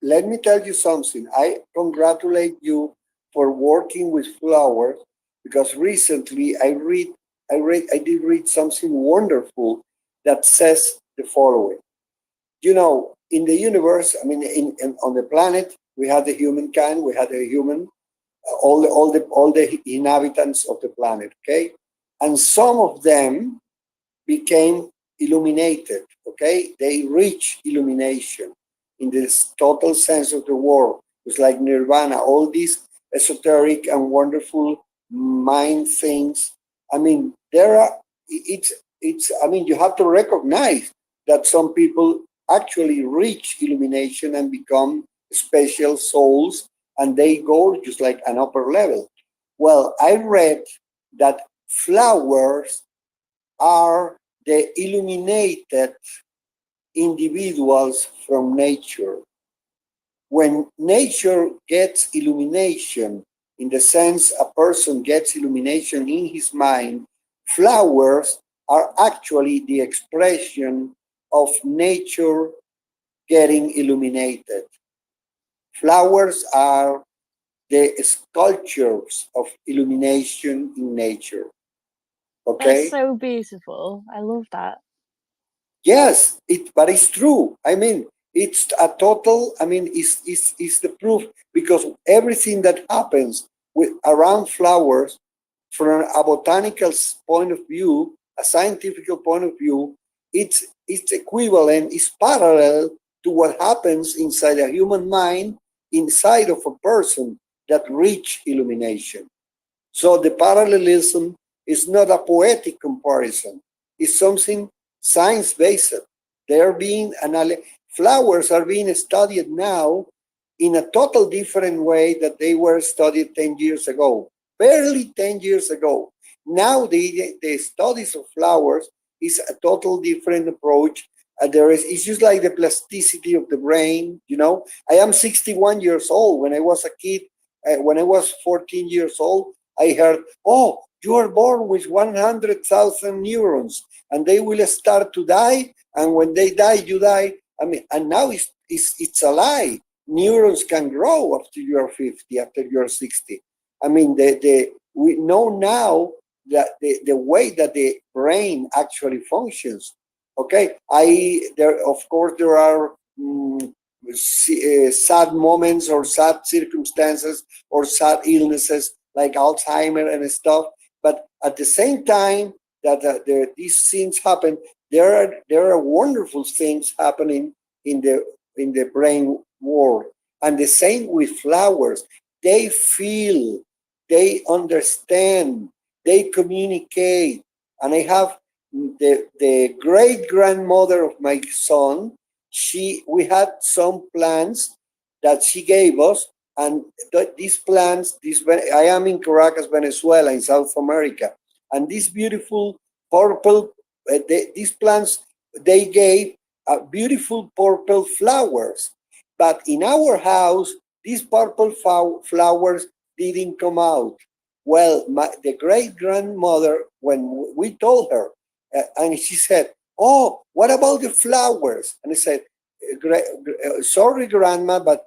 Let me tell you something. I congratulate you for working with flowers, because recently I did read something wonderful that says the following. You know, in the universe, I mean, on the planet, we had the humankind, we had the human, all the inhabitants of the planet. Okay, and some of them became illuminated. Okay, they reach illumination in this total sense of the word. It's like nirvana, all these esoteric and wonderful mind things. I mean, there are, it's I mean, you have to recognize that some people actually reach illumination and become special souls, and they go just like an upper level. Well, I read that flowers are the illuminated individuals from nature. When nature gets illumination, in the sense a person gets illumination in his mind, flowers are actually the expression of nature getting illuminated. Flowers are the sculptures of illumination in nature. Okay? That's so beautiful. I love that. Yes, but it's true. I mean, it's a total, I mean, it's the proof, because everything that happens with around flowers, from a botanical point of view, a scientific point of view, it's equivalent, it's parallel to what happens inside a human mind, inside of a person that reach illumination. So the parallelism is not a poetic comparison. It's something science-based. They're being flowers are being studied now in a total different way that they were studied 10 years ago, barely 10 years ago. Now the studies of flowers is a total different approach. It's just like the plasticity of the brain. You know, I am 61 years old. When I was a kid, when I was 14 years old, I heard, oh, you are born with 100,000 neurons and they will start to die. And when they die, you die. I mean, and now it's a lie. Neurons can grow after you're 50, after you're 60. I mean, we know now that the way that the brain actually functions. Okay, of course, there are sad moments or sad circumstances or sad illnesses like Alzheimer and stuff. But at the same time that these things happen, there are wonderful things happening in the brain world. And the same with flowers. They feel, they understand, they communicate. And I have the great grandmother of my son. We had some plants that she gave us, and these plants, I am in Caracas, Venezuela, in South America, and these beautiful purple, these plants, they gave beautiful purple flowers. But in our house, these purple flowers didn't come out. Well, the great grandmother, when we told her, and she said, "Oh, what about the flowers?" And I said, "Sorry, grandma, but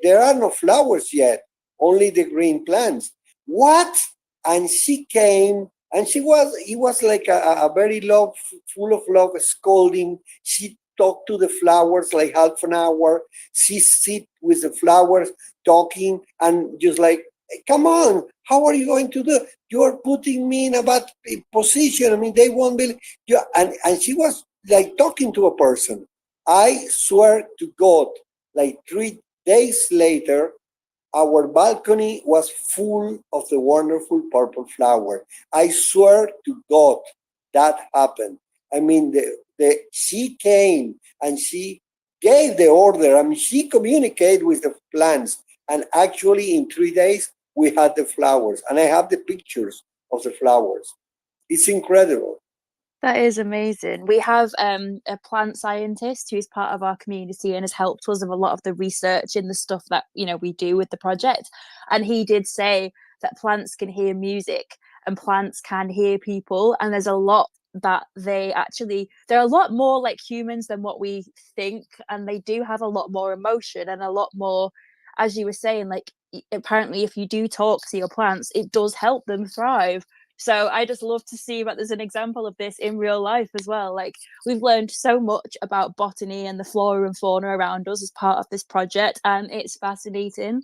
there are no flowers yet, only the green plants." What? And she came, and it was like a very full of love scolding. She talked to the flowers like half an hour. She sit with the flowers talking and just like, come on, how are you going to do? You're putting me in a bad position. I mean, they won't believe you. And she was like talking to a person. I swear to God, like 3 days later, our balcony was full of the wonderful purple flower. I swear to God that happened. I mean, she came and she gave the order. I mean, she communicated with the plants. And actually, in 3 days, we had the flowers. And I have the pictures of the flowers. It's incredible. That is amazing. We have a plant scientist who's part of our community and has helped us with a lot of the research in the stuff that we do with the project. And he did say that plants can hear music and plants can hear people, and there's a lot that they're a lot more like humans than what we think, and they do have a lot more emotion and a lot more, as you were saying, like apparently if you do talk to your plants, it does help them thrive. So I just love to see that there's an example of this in real life as well. Like, we've learned so much about botany and the flora and fauna around us as part of this project, and it's fascinating.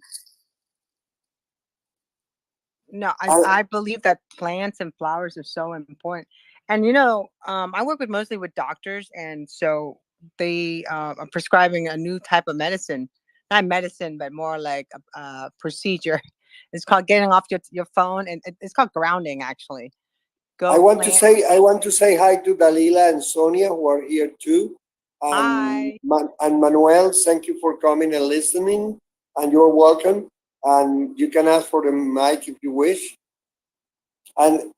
No, And I believe that plants and flowers are so important. And I work mostly with doctors, and so they are prescribing a new type of medicine, not medicine, but more like a procedure. It's called getting off your phone, and it's called grounding. Actually, I go want to plant. say I want to say hi to Dalila and Sonia who are here too, and Hi. Manuel. Thank you for coming and listening, and you're welcome. And you can ask for the mic if you wish. And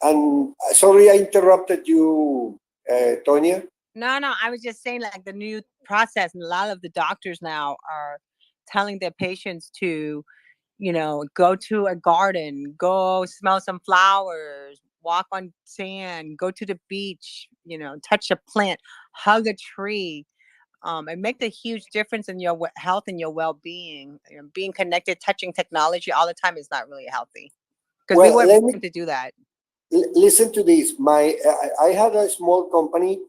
sorry I interrupted you, Tonya. No, no, I was just saying like the new process, and a lot of the doctors now are telling their patients to go to a garden, go smell some flowers, walk on sand, go to the beach, touch a plant, hug a tree. It makes a huge difference in your health and your well-being. Being connected, touching technology all the time is not really healthy, because we Well, weren't let me born to do that. listen to this. I had a small company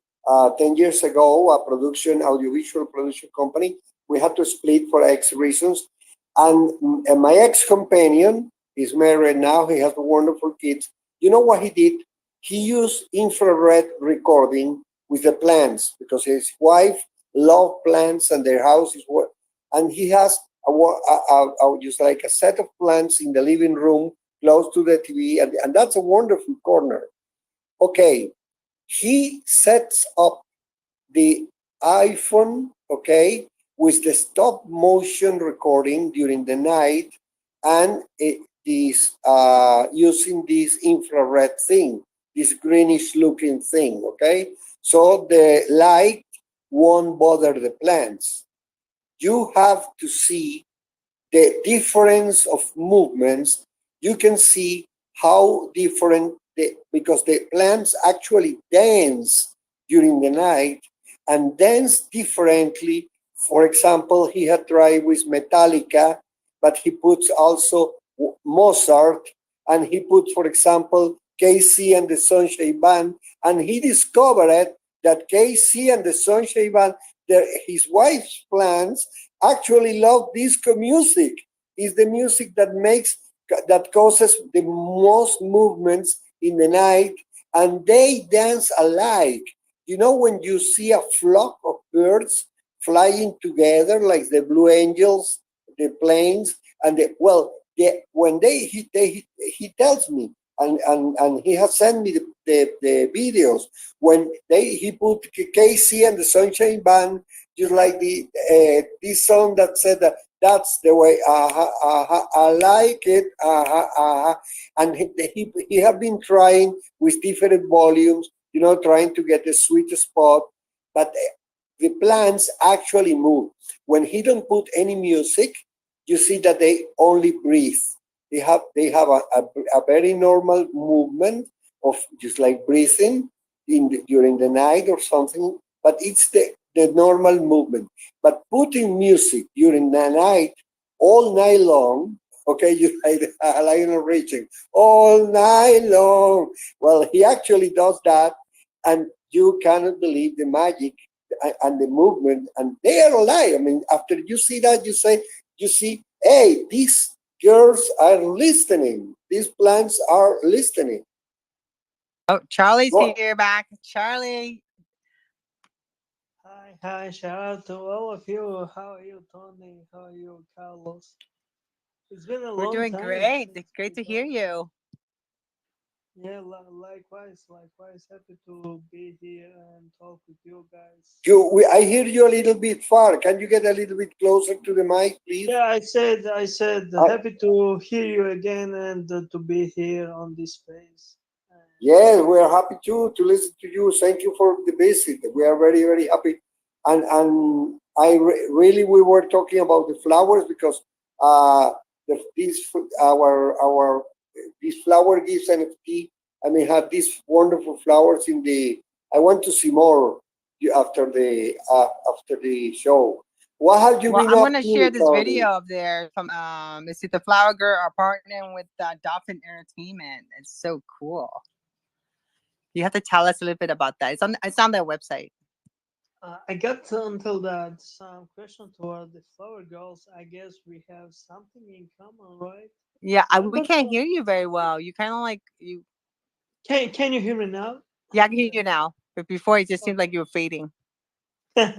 10 years ago, a audiovisual production company. We had to split for X reasons, and my ex companion is married now. He has wonderful kids. You know what he did? He used infrared recording with the plants because his wife loved plants and their house is what, and he has just like a set of plants in the living room close to the TV, and that's a wonderful corner. Okay, he sets up the iPhone, okay, with the stop motion recording during the night, and using this infrared thing, this greenish looking thing, okay? So the light won't bother the plants. You have to see the difference of movements. You can see how different because the plants actually dance during the night and dance differently. For example, he had tried with Metallica, but he puts also Mozart, and he put, for example, KC and the Sunshine Band, and he discovered that KC and the Sunshine Band, his wife's plants actually love disco music. Is the music that causes the most movements in the night, and they dance alike. When you see a flock of birds flying together, like the blue angels, the planes, and when he tells me, and he has sent me the videos when he put Casey and the Sunshine Band, just like this song that said that that's the way, I like it, and he have been trying with different volumes, trying to get the sweet spot, but the plants actually move. When he don't put any music, you see that they only breathe. They have a very normal movement of just like breathing during the night or something, but it's the normal movement. But putting music during the night, all night long, okay, you like Lionel Richie, all night long. Well, he actually does that, and you cannot believe the magic and the movement, and they are alive. I mean, after you see that, you see, hey, these girls are listening. These plants are listening. Oh, Charlie's What? here back. Charlie, Hi, shout out to all of you. How are you, Tony? How are you, Carlos? It's been a we're long doing time great. since It's great we to hear talked. you. Yeah, likewise. Happy to be here and talk with you guys. I hear you a little bit far. Can you get a little bit closer to the mic, please? Yeah, I said, I, happy to hear you again and to be here on this space. And Yes, we are happy to listen to you. Thank you for the visit. We are very very happy, and really we were talking about the flowers because these our this flower gives NFT. I mean, have these wonderful flowers in the. I want to see more after the show. What have you Well, been I'm up gonna share to, this Charlie? video of there from is it the Flower Girl are partnering with Dolphin Entertainment. It's so cool. You have to tell us a little bit about that. It's on their website. I got until that some question toward the flower girls. I guess we have something in common, right? Yeah, we Remember? can't hear you very well. You kind of like you. Can you hear me now? Yeah, I can hear you now. But before it just seemed like Okay. you were fading. Okay.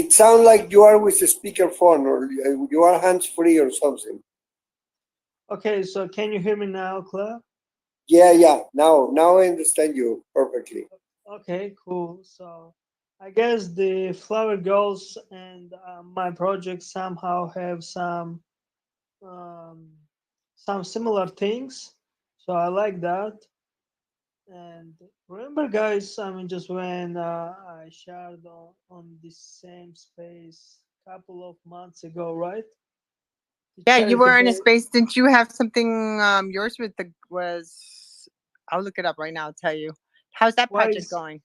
It sounds like you are with a speakerphone or you are hands free or something. Okay, so can you hear me now, Claire? Yeah. Now I understand you perfectly. Okay, cool. So I guess the flower girls and my project somehow have um, some similar things. So I like that. And remember, guys, I mean, just when I shared on this same space couple of months ago, right? The Yeah, you were in a charitable. space. Didn't you have something? Yours with the was. I'll look it up right now. I'll tell you. How's that project Wise going?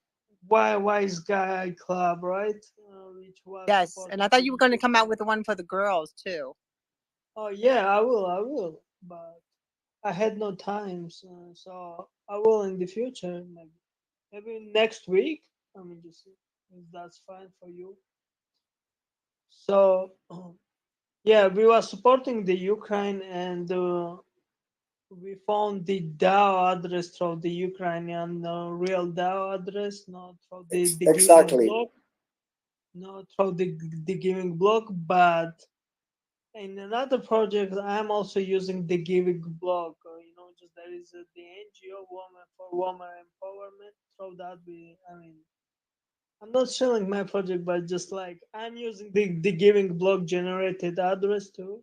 wise guy club, right? Which was Yes, and I supporting thought the you were going to come out Ukraine. with one for the girls too. Oh yeah, I will, but I had no time, so I will in the future, maybe next week. I mean, just if that's fine for you. So yeah, we were supporting the Ukraine, and we found the DAO address through the Ukrainian real DAO address, not through the giving Exactly. block, not through the giving block, but in another project, I'm also using the giving block. Just there is the NGO Woman for Woman Empowerment. Through that, I mean, I'm not showing my project, but just like I'm using the giving block generated address too.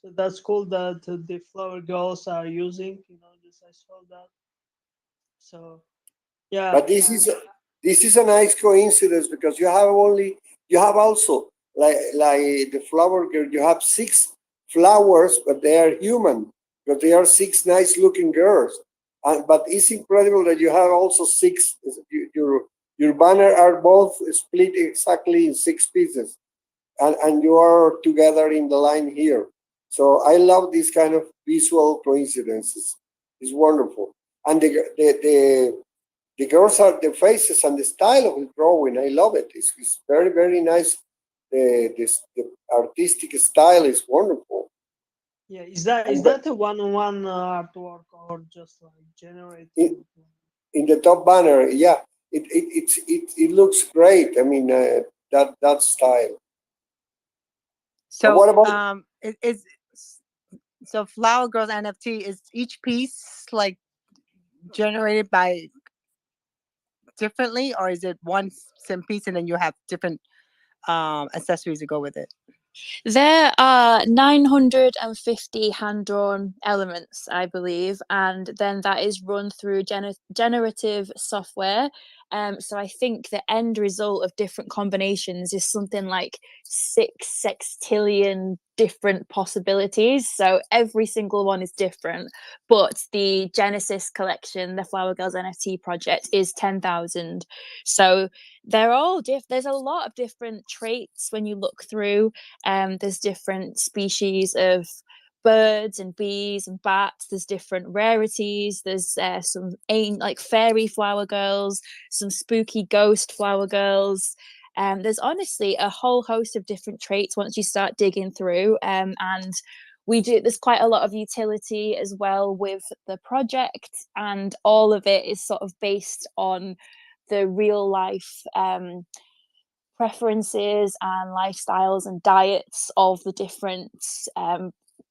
So that's cool that the flower girls are using. Just I saw that. So yeah, But this is a nice coincidence because you have also like the flower girl, you have six flowers, but they are human because they are six nice looking girls. But it's incredible that you have also six. Your banner are both split exactly in six pieces, and you are together in the line here. So I love this kind of visual coincidences. It's wonderful, and the girls are the faces and the style of the drawing. I love it. It's very very nice. The artistic style is wonderful. yeah. Is And that a one-on-one artwork or just like in, generated? in the top banner, yeah, it looks great. I mean that style. And So what about is so Flower Girls NFT is each piece like generated by differently, or is it one sim piece and then you have different accessories to go with it? There are 950 hand-drawn elements, I believe, and then that is run through generative software. So I think the end result of different combinations is something like 6 sextillion different possibilities. So every single one is different, but the Genesis collection, the Flower Girls NFT project, is 10,000. So they're all there's a lot of different traits when you look through. There's different species of birds and bees and bats. There's different rarities. There's some like fairy flower girls, some spooky ghost flower girls. There's honestly a whole host of different traits once you start digging through. And there's quite a lot of utility as well with the project, and all of it is sort of based on the real life preferences and lifestyles and diets of the different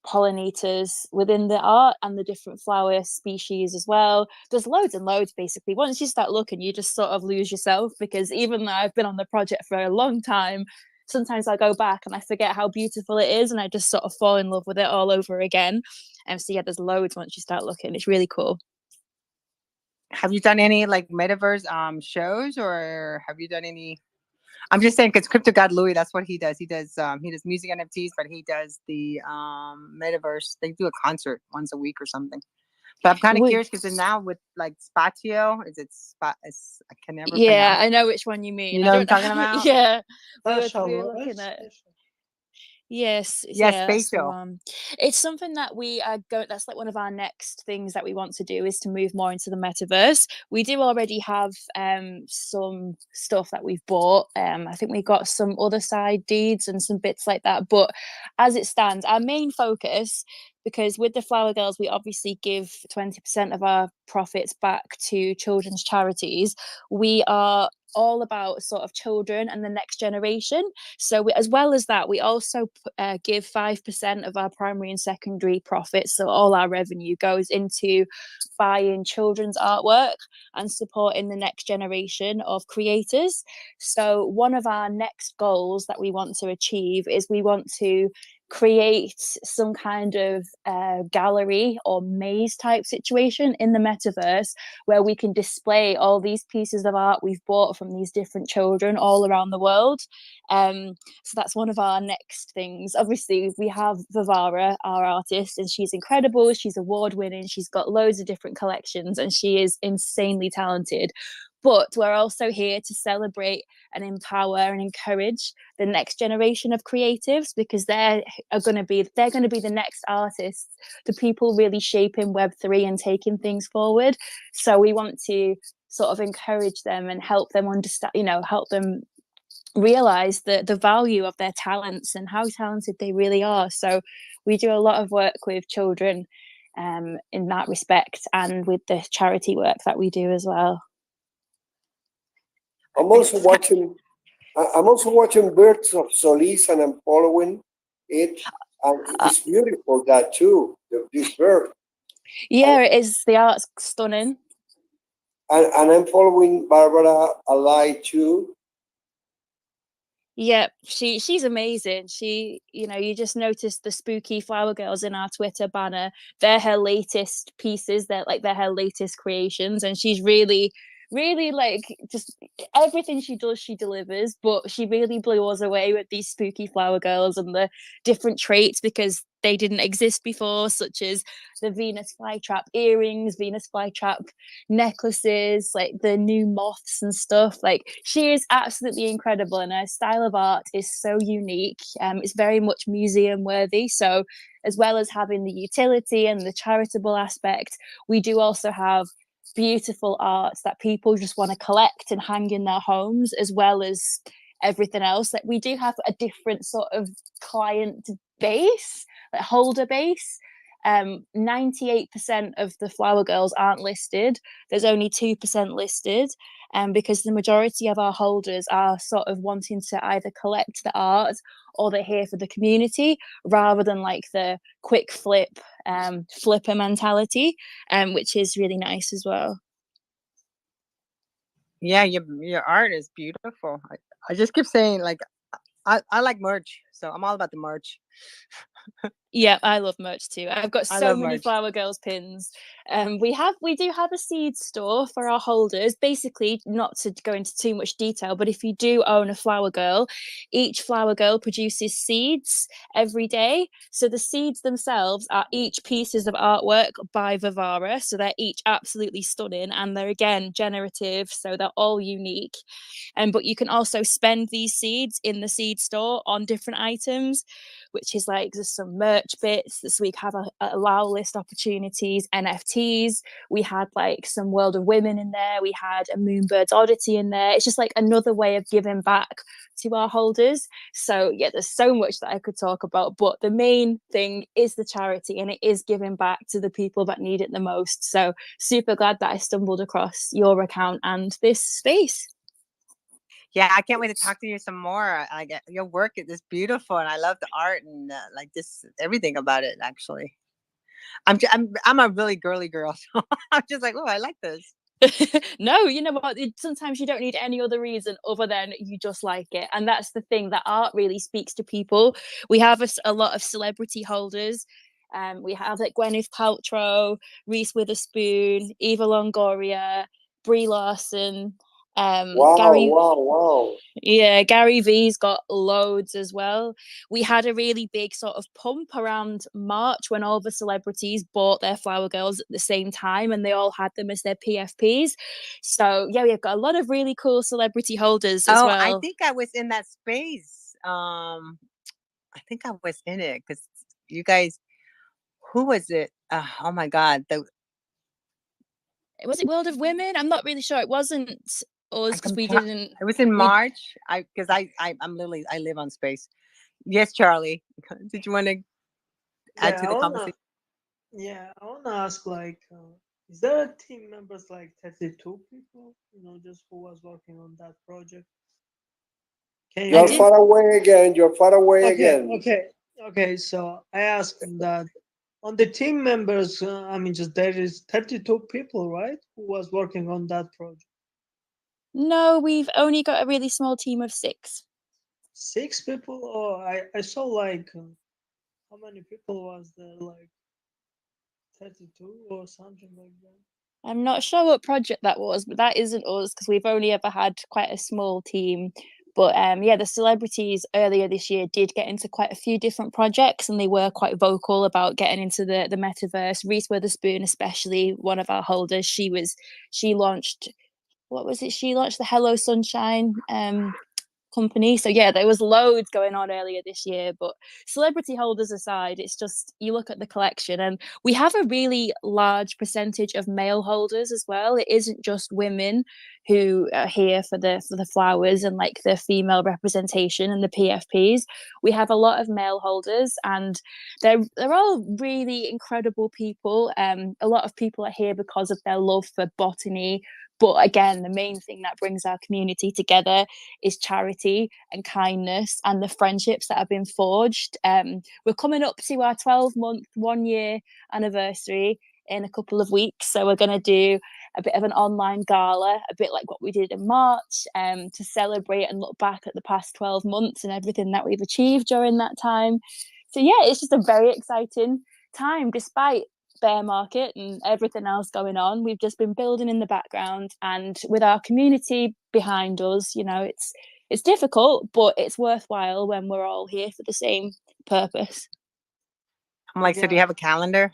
pollinators within the art and the different flower species as well. There's loads and loads basically. Once you start looking, you just sort of lose yourself, because even though I've been on the project for a long time, sometimes I go back and I forget how beautiful it is, and I just sort of fall in love with it all over again. And so yeah, there's loads once you start looking. It's really cool. Have you done any like metaverse shows, or have you done any? I'm just saying because Crypto God Louis, that's what he does. He does music NFTs, but he does the metaverse. They do a concert once a week or something. But I'm kind of We, curious because now with like Spatio, is it Spot? I can never yeah, pronounce. I know which one you mean. You I know what I'm don't know. talking about? Yeah, Spatial, we were right? looking at. Spatial. Yes, Yes, yeah, that's the Spatial. one. It's something that we are going. That's like one of our next things that we want to do is to move more into the metaverse. We do already have some stuff that we've bought. I think we got some other side deeds and some bits like that. But as it stands, our main focus, because with the Flower Girls, we obviously give 20% of our profits back to children's charities. We are all about sort of children and the next generation. So as well as that, we also give 5% of our primary and secondary profits. So all our revenue goes into buying children's artwork and supporting the next generation of creators. So one of our next goals that we want to achieve is we want to create some kind of gallery or maze type situation in the metaverse where we can display all these pieces of art we've bought from these different children all around the world. So that's one of our next things. Obviously, we have Vivara, our artist, and she's incredible. She's award winning. She's got loads of different collections and she is insanely talented. But we're also here to celebrate and empower and encourage the next generation of creatives because they're going to be the next artists, the people really shaping Web3 and taking things forward. So we want to sort of encourage them and help them understand, help them realize the value of their talents and how talented they really are. So we do a lot of work with children in that respect and with the charity work that we do as well. I'm also watching. I'm also watching Birds of Solis, and I'm following it. And it's beautiful that too. This bird. Yeah, it is. The art's stunning. And I'm following Barbara Alai too. Yeah, she's amazing. She, you just noticed the spooky flower girls in our Twitter banner. They're her latest pieces. They're her latest creations, and she's really, really like just everything she does, she delivers. But she really blew us away with these spooky flower girls and the different traits because they didn't exist before, such as the Venus flytrap earrings, Venus flytrap necklaces, like the new moths and stuff. Like she is absolutely incredible, and her style of art is so unique. It's very much museum worthy. So, as well as having the utility and the charitable aspect, we do also have beautiful arts that people just want to collect and hang in their homes, as well as everything else. Like we do have a different sort of client base, like holder base. 98% of the flower girls aren't listed. There's only 2% listed, because the majority of our holders are sort of wanting to either collect the art or they're here for the community rather than like the quick flipper mentality, which is really nice as well. Yeah, your art is beautiful. I just keep saying like I like merch, so I'm all about the merch. Yeah, I love merch too. I've got I so love many merch. Flower Girls pins. We do have a seed store for our holders. Basically, not to go into too much detail, but if you do own a Flower Girl, each Flower Girl produces seeds every day. So the seeds themselves are each pieces of artwork by Vivara. So they're each absolutely stunning, and they're again generative. So they're all unique. But you can also spend these seeds in the seed store on different items, which is like there's some merch bits. So we have a allow list opportunities, NFTs. We had like some World of Women in there. We had a Moonbird's Oddity in there. It's just like another way of giving back to our holders. So yeah, there's so much that I could talk about, but the main thing is the charity, and it is giving back to the people that need it the most. So super glad that I stumbled across your account and this space. Yeah, I can't wait to talk to you some more. Your work is beautiful, and I love the art and like just everything about it. Actually, I'm a really girly girl, so I'm just like, oh, I like this. No, you know what? Sometimes you don't need any other reason other than you just like it, and that's the thing, that art really speaks to people. We have a lot of celebrity holders. We have like Gwyneth Paltrow, Reese Witherspoon, Eva Longoria, Brie Larson, Gary. Wow. Yeah, Gary V's got loads as well. We had a really big sort of pump around March when all the celebrities bought their flower girls at the same time and they all had them as their PFPs. So yeah, we've got a lot of really cool celebrity holders as well. I think I was in that space. I think I was in it because you guys, who was it? Oh my God. Was it World of Women? I'm not really sure. It wasn't us because we didn't. It was in March. I'm literally, I live on space. Yes, Charlie. Did you want to add to the conversation? Yeah, I wanna ask like, is there a team members like 32 people? Just who was working on that project? You're far away again. You're far away again. Okay. So I asked that on the team members. Just there is 32 people, right? Who was working on that project? No, we've only got a really small team of 6. 6 people? Oh, I saw like, how many people was there? Like 32 or something like that. I'm not sure what project that was, but that isn't us because we've only ever had quite a small team. But yeah, the celebrities earlier this year did get into quite a few different projects and they were quite vocal about getting into the metaverse. Reese Witherspoon, especially one of our holders, she launched, what was it? She launched the Hello Sunshine company. So yeah, there was loads going on earlier this year, but celebrity holders aside, it's just you look at the collection and we have a really large percentage of male holders as well. It isn't just women who are here for the flowers and like the female representation and the PFPs. We have a lot of male holders and they're all really incredible people. A lot of people are here because of their love for botany. But again, the main thing that brings our community together is charity and kindness and the friendships that have been forged. We're coming up to our 12-month, 1-year anniversary in a couple of weeks. So we're going to do a bit of an online gala, a bit like what we did in March, to celebrate and look back at the past 12 months and everything that we've achieved during that time. So yeah, it's just a very exciting time, despite bear market and everything else going on. We've just been building in the background, and with our community behind us, it's difficult, but it's worthwhile when we're all here for the same purpose. I'm like, so do you have a calendar?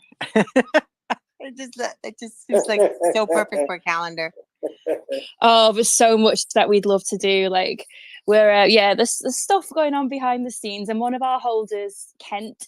It just seems like so perfect for a calendar. Oh, there's so much that we'd love to do. Like we're there's stuff going on behind the scenes, and one of our holders, Kent,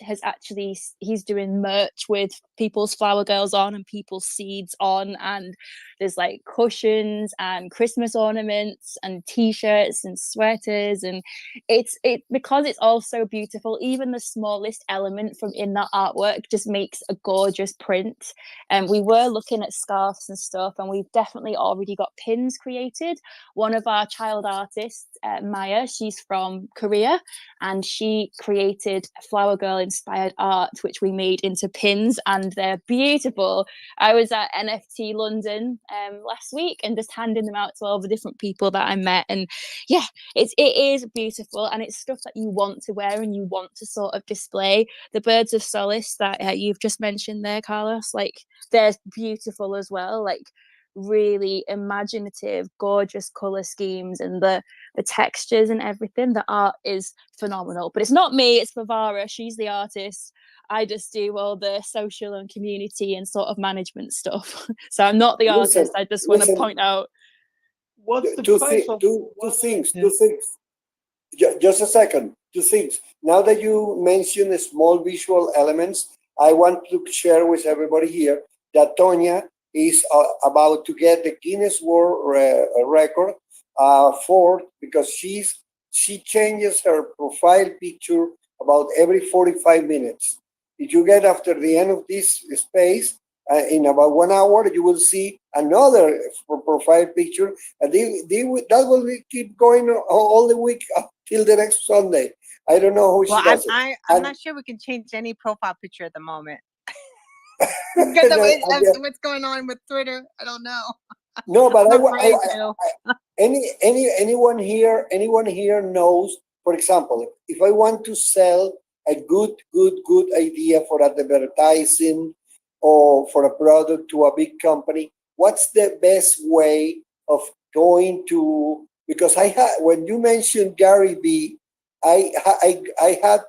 he's doing merch with people's flower girls on and people's seeds on, and there's like cushions and Christmas ornaments and t-shirts and sweaters, and it's because it's all so beautiful. Even the smallest element from in that artwork just makes a gorgeous print. And we were looking at scarves and stuff, and we've definitely already got pins created. One of our child artists, Maya, she's from Korea, and she created flower girl inspired art which we made into pins, and they're beautiful. I was at NFT London last week and just handing them out to all the different people that I met, and yeah, it is beautiful, and it's stuff that you want to wear and you want to sort of display. The birds of solace that you've just mentioned there, Carlos, like they're beautiful as well, like really imaginative, gorgeous color schemes, and the textures and everything. The art is phenomenal, but it's not me, it's Vivara. She's the artist. I just do all the social and community and sort of management stuff. So I'm not the artist. I just want to point out. What's the two things. Just a second. 2 things. Now that you mentioned small visual elements, I want to share with everybody here that Tonya is about to get the Guinness World Record because she changes her profile picture about every 45 minutes. If you get after the end of this space, in about 1 hour, you will see another profile picture, and that will keep going all the week till the next Sunday. I don't know who she does it. I'm not sure we can change any profile picture at the moment. Because of what's going on with Twitter, I don't know. No, but anyone here knows. For example, if I want to sell a good idea for advertising or for a product to a big company, what's the best way of going to? Because I had, when you mentioned Gary V, I had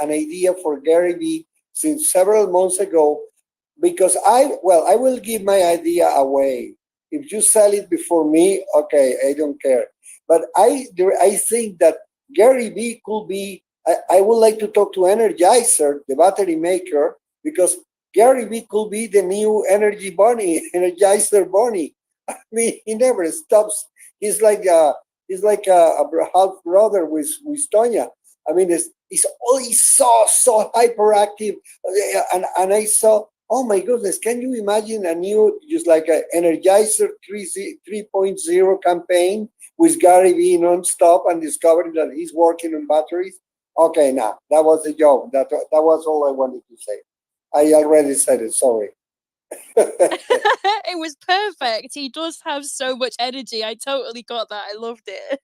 an idea for Gary V since several months ago, because I will give my idea away. If you sell it before me, okay, I don't care. But I think that Gary V could be. I would like to talk to Energizer, the battery maker, because Gary V could be the new energy bunny, Energizer bunny. I mean, he never stops. He's like a half brother with Tonya. I mean, he's so hyperactive, and I saw. Oh my goodness! Can you imagine a new, just like a Energizer 3.0 campaign with Gary Vee non-stop and discovering that he's working on batteries? Okay, now that was the job. That was all I wanted to say. I already said it. Sorry. It was perfect. He does have so much energy. I totally got that. I loved it.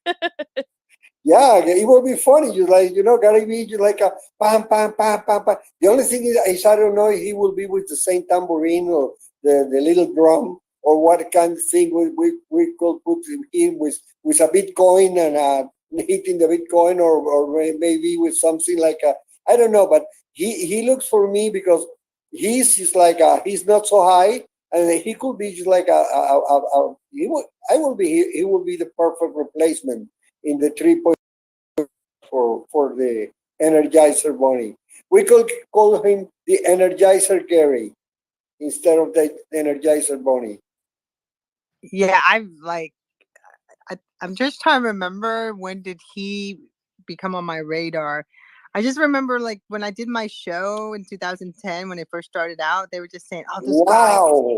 Yeah, it will be funny. Just like, Gary Vee, just like a pam, pam, pam, pam, pam. The only thing is I don't know if he will be with the same tambourine or the little drum, or what kind of thing we could put in with a Bitcoin and hitting the Bitcoin, or maybe with something like I don't know. But he looks for me because he's just like he's not so high, and he could be just like he will be the perfect replacement in the 3 for the Energizer Bunny. We could call him the Energizer Gary instead of the Energizer Bunny. Yeah, I'm just trying to remember, when did he become on my radar. I just remember, like, when I did my show in 2010, when it first started out, they were just saying, "Oh, this guy,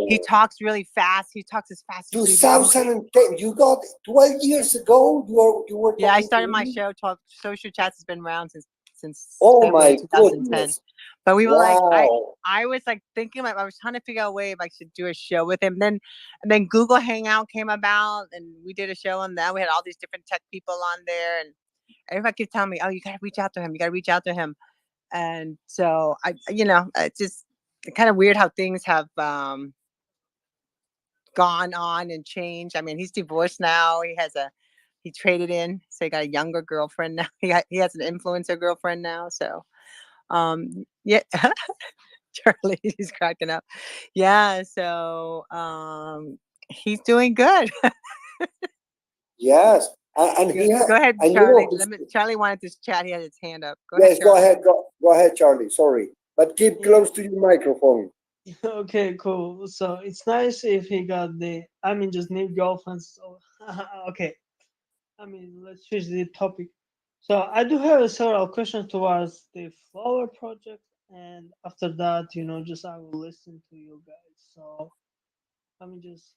he Wow. talks really fast. He talks as fast as we do." 2010. You got 12 years ago. You were Yeah, I talking started to my me. show. Social Chats has been around since Oh February my 2010. goodness. But we were like, Wow. I was like thinking, like, I was trying to figure out a way if I should do a show with him. And then Google Hangout came about, and we did a show on that. We had all these different tech people on there, and everybody kept telling me, "Oh, you gotta reach out to him. You gotta reach out to him." And so it's just kind of weird how things have gone on and changed. I mean, he's divorced now. He traded in, so he got a younger girlfriend now. He has an influencer girlfriend now. So yeah. Charlie, he's cracking up. Yeah, so he's doing good. Yes. And he had, Go ahead, and Charlie. Charlie wanted to chat. He had his hand up. Go ahead, yes, go Charlie. ahead. Go ahead, Charlie. Sorry. But keep close to your microphone. Okay, cool. So it's nice if he got just new girlfriends. So okay. Let's switch the topic. So I do have several questions towards the flower project, and after that, just I will listen to you guys. So just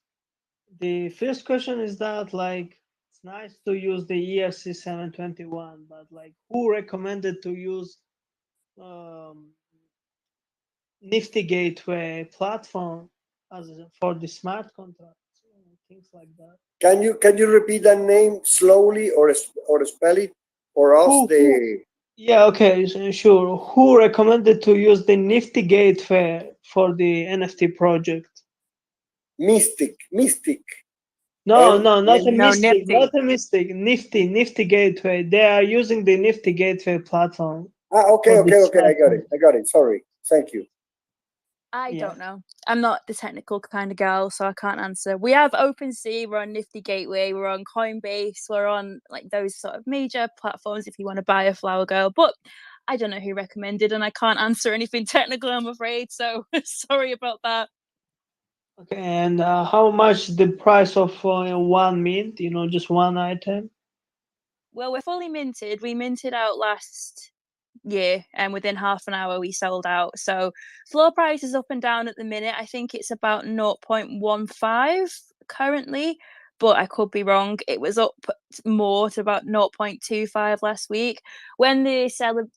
the first question is that, like, it's nice to use the ERC 721, but like, who recommended to use um, Nifty Gateway platform for the smart contracts, things like that? Can you repeat that name slowly, or spell it for us? Who Yeah, okay, sure. Who recommended to use the Nifty Gateway for the NFT project? Mystic. No, no, not a No, Mystic, Nifty. not a Mystic. Nifty Gateway. They are using the Nifty Gateway platform Okay, for the okay, okay. smart I got it. Sorry. Thank you. I Yeah. don't know. I'm not the technical kind of girl, so I can't answer. We have OpenSea, we're on Nifty Gateway, we're on Coinbase, we're on like those sort of major platforms if you want to buy a flower girl. But I don't know who recommended, and I can't answer anything technical, I'm afraid. So sorry about that. Okay, and how much the price of one mint? Just one item. Well, we're fully minted. We minted out last year, and within half an hour we sold out. So floor price is up and down at the minute. I think it's about 0.15 currently, but I could be wrong. It was up more to about 0.25 last week when the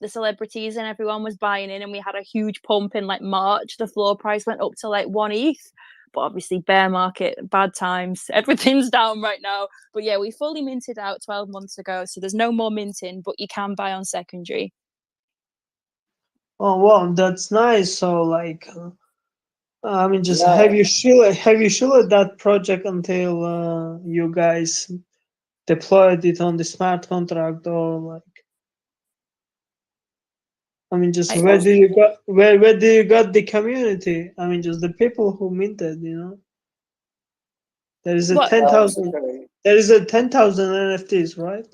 celebrities and everyone was buying in, and we had a huge pump in like March. The floor price went up to like 1 ETH. But obviously, bear market, bad times, everything's down right now. But yeah, we fully minted out 12 months ago, so there's no more minting, but you can buy on secondary. Oh wow, that's nice. So like, I mean, just Yeah, have you shielded that project until you guys deployed it on the smart contract, or like, I mean, just I, where do you got the community? I mean, just the people who minted, you know. There is a what 10,000. okay. There is a 10,000 NFTs, right?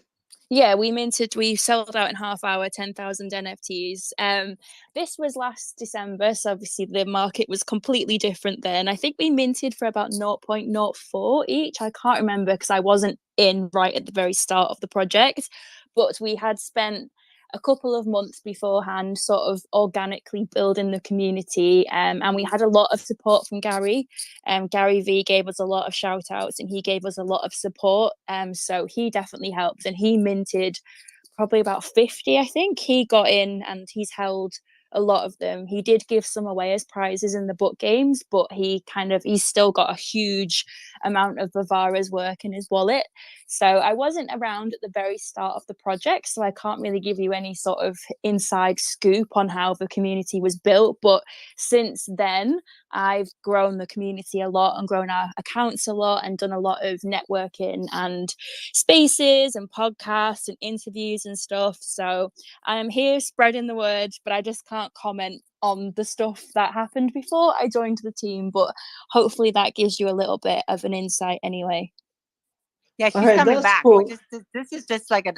Yeah, we sold out in half hour 10,000 NFTs. This was last December, so obviously the market was completely different then. I think we minted for about 0.04 each. I can't remember because I wasn't in right at the very start of the project, but we had spent a couple of months beforehand sort of organically building the community, and we had a lot of support from Gary. Gary V gave us a lot of shout outs and he gave us a lot of support. So he definitely helped and he minted probably about 50, I think. He got in and he's held a lot of them. He did give some away as prizes in the book games, but he's still got a huge amount of Bavara's work in his wallet. So I wasn't around at the very start of the project, so I can't really give you any sort of inside scoop on how the community was built. But since then, I've grown the community a lot and grown our accounts a lot and done a lot of networking and spaces and podcasts and interviews and stuff. So I am here spreading the word, but I just can't comment on the stuff that happened before I joined the team. But hopefully that gives you a little bit of an insight anyway. Yeah, she's Okay, coming that's back. cool. This is just like an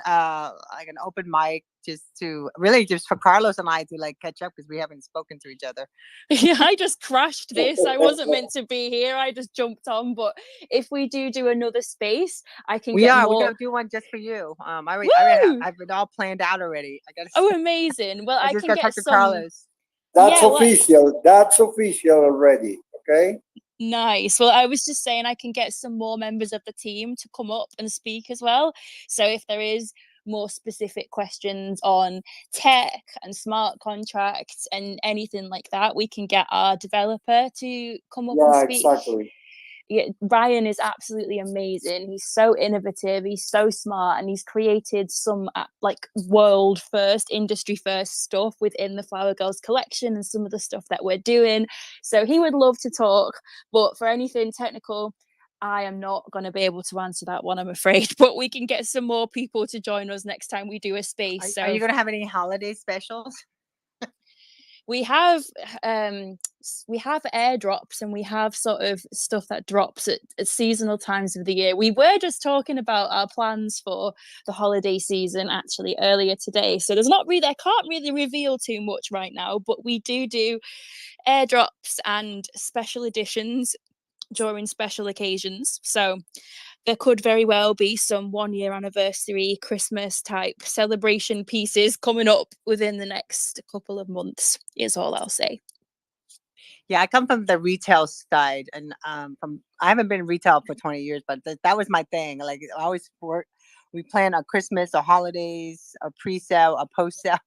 open mic, just to really just for Carlos and I to like catch up because we haven't spoken to each other. Yeah, I just crashed this. I wasn't meant to be here. I just jumped on. But if we do another space, I can get We're more. gonna do one just for you. Woo! I've it all planned out already. I gotta Oh, say, amazing. Well, I I just can gotta get talk to some. Carlos. That's Yeah, well, official. That's official already. Okay. nice. Well, I was just saying I can get some more members of the team to come up and speak as well. So if there is more specific questions on tech and smart contracts and anything like that, we can get our developer to come up and Yeah, speak. exactly. Yeah, Ryan is absolutely amazing. He's so innovative, he's so smart, and he's created some like world first, industry first stuff within the Flower Girls collection and some of the stuff that we're doing. So he would love to talk, but for anything technical, I am not going to be able to answer that one, I'm afraid. But we can get some more people to join us next time we do a space. Are you So gonna have any holiday specials? we have airdrops and we have sort of stuff that drops at seasonal times of the year. We were just talking about our plans for the holiday season actually earlier today, so I can't really reveal too much right now, but we do airdrops and special editions during special occasions. So there could very well be some 1 year anniversary Christmas type celebration pieces coming up within the next couple of months, is all I'll say. Yeah, I come from the retail side, and I haven't been in retail for 20 years, but that was my thing. Like I always work. We plan a Christmas, a holidays, a pre-sale, a post-sale.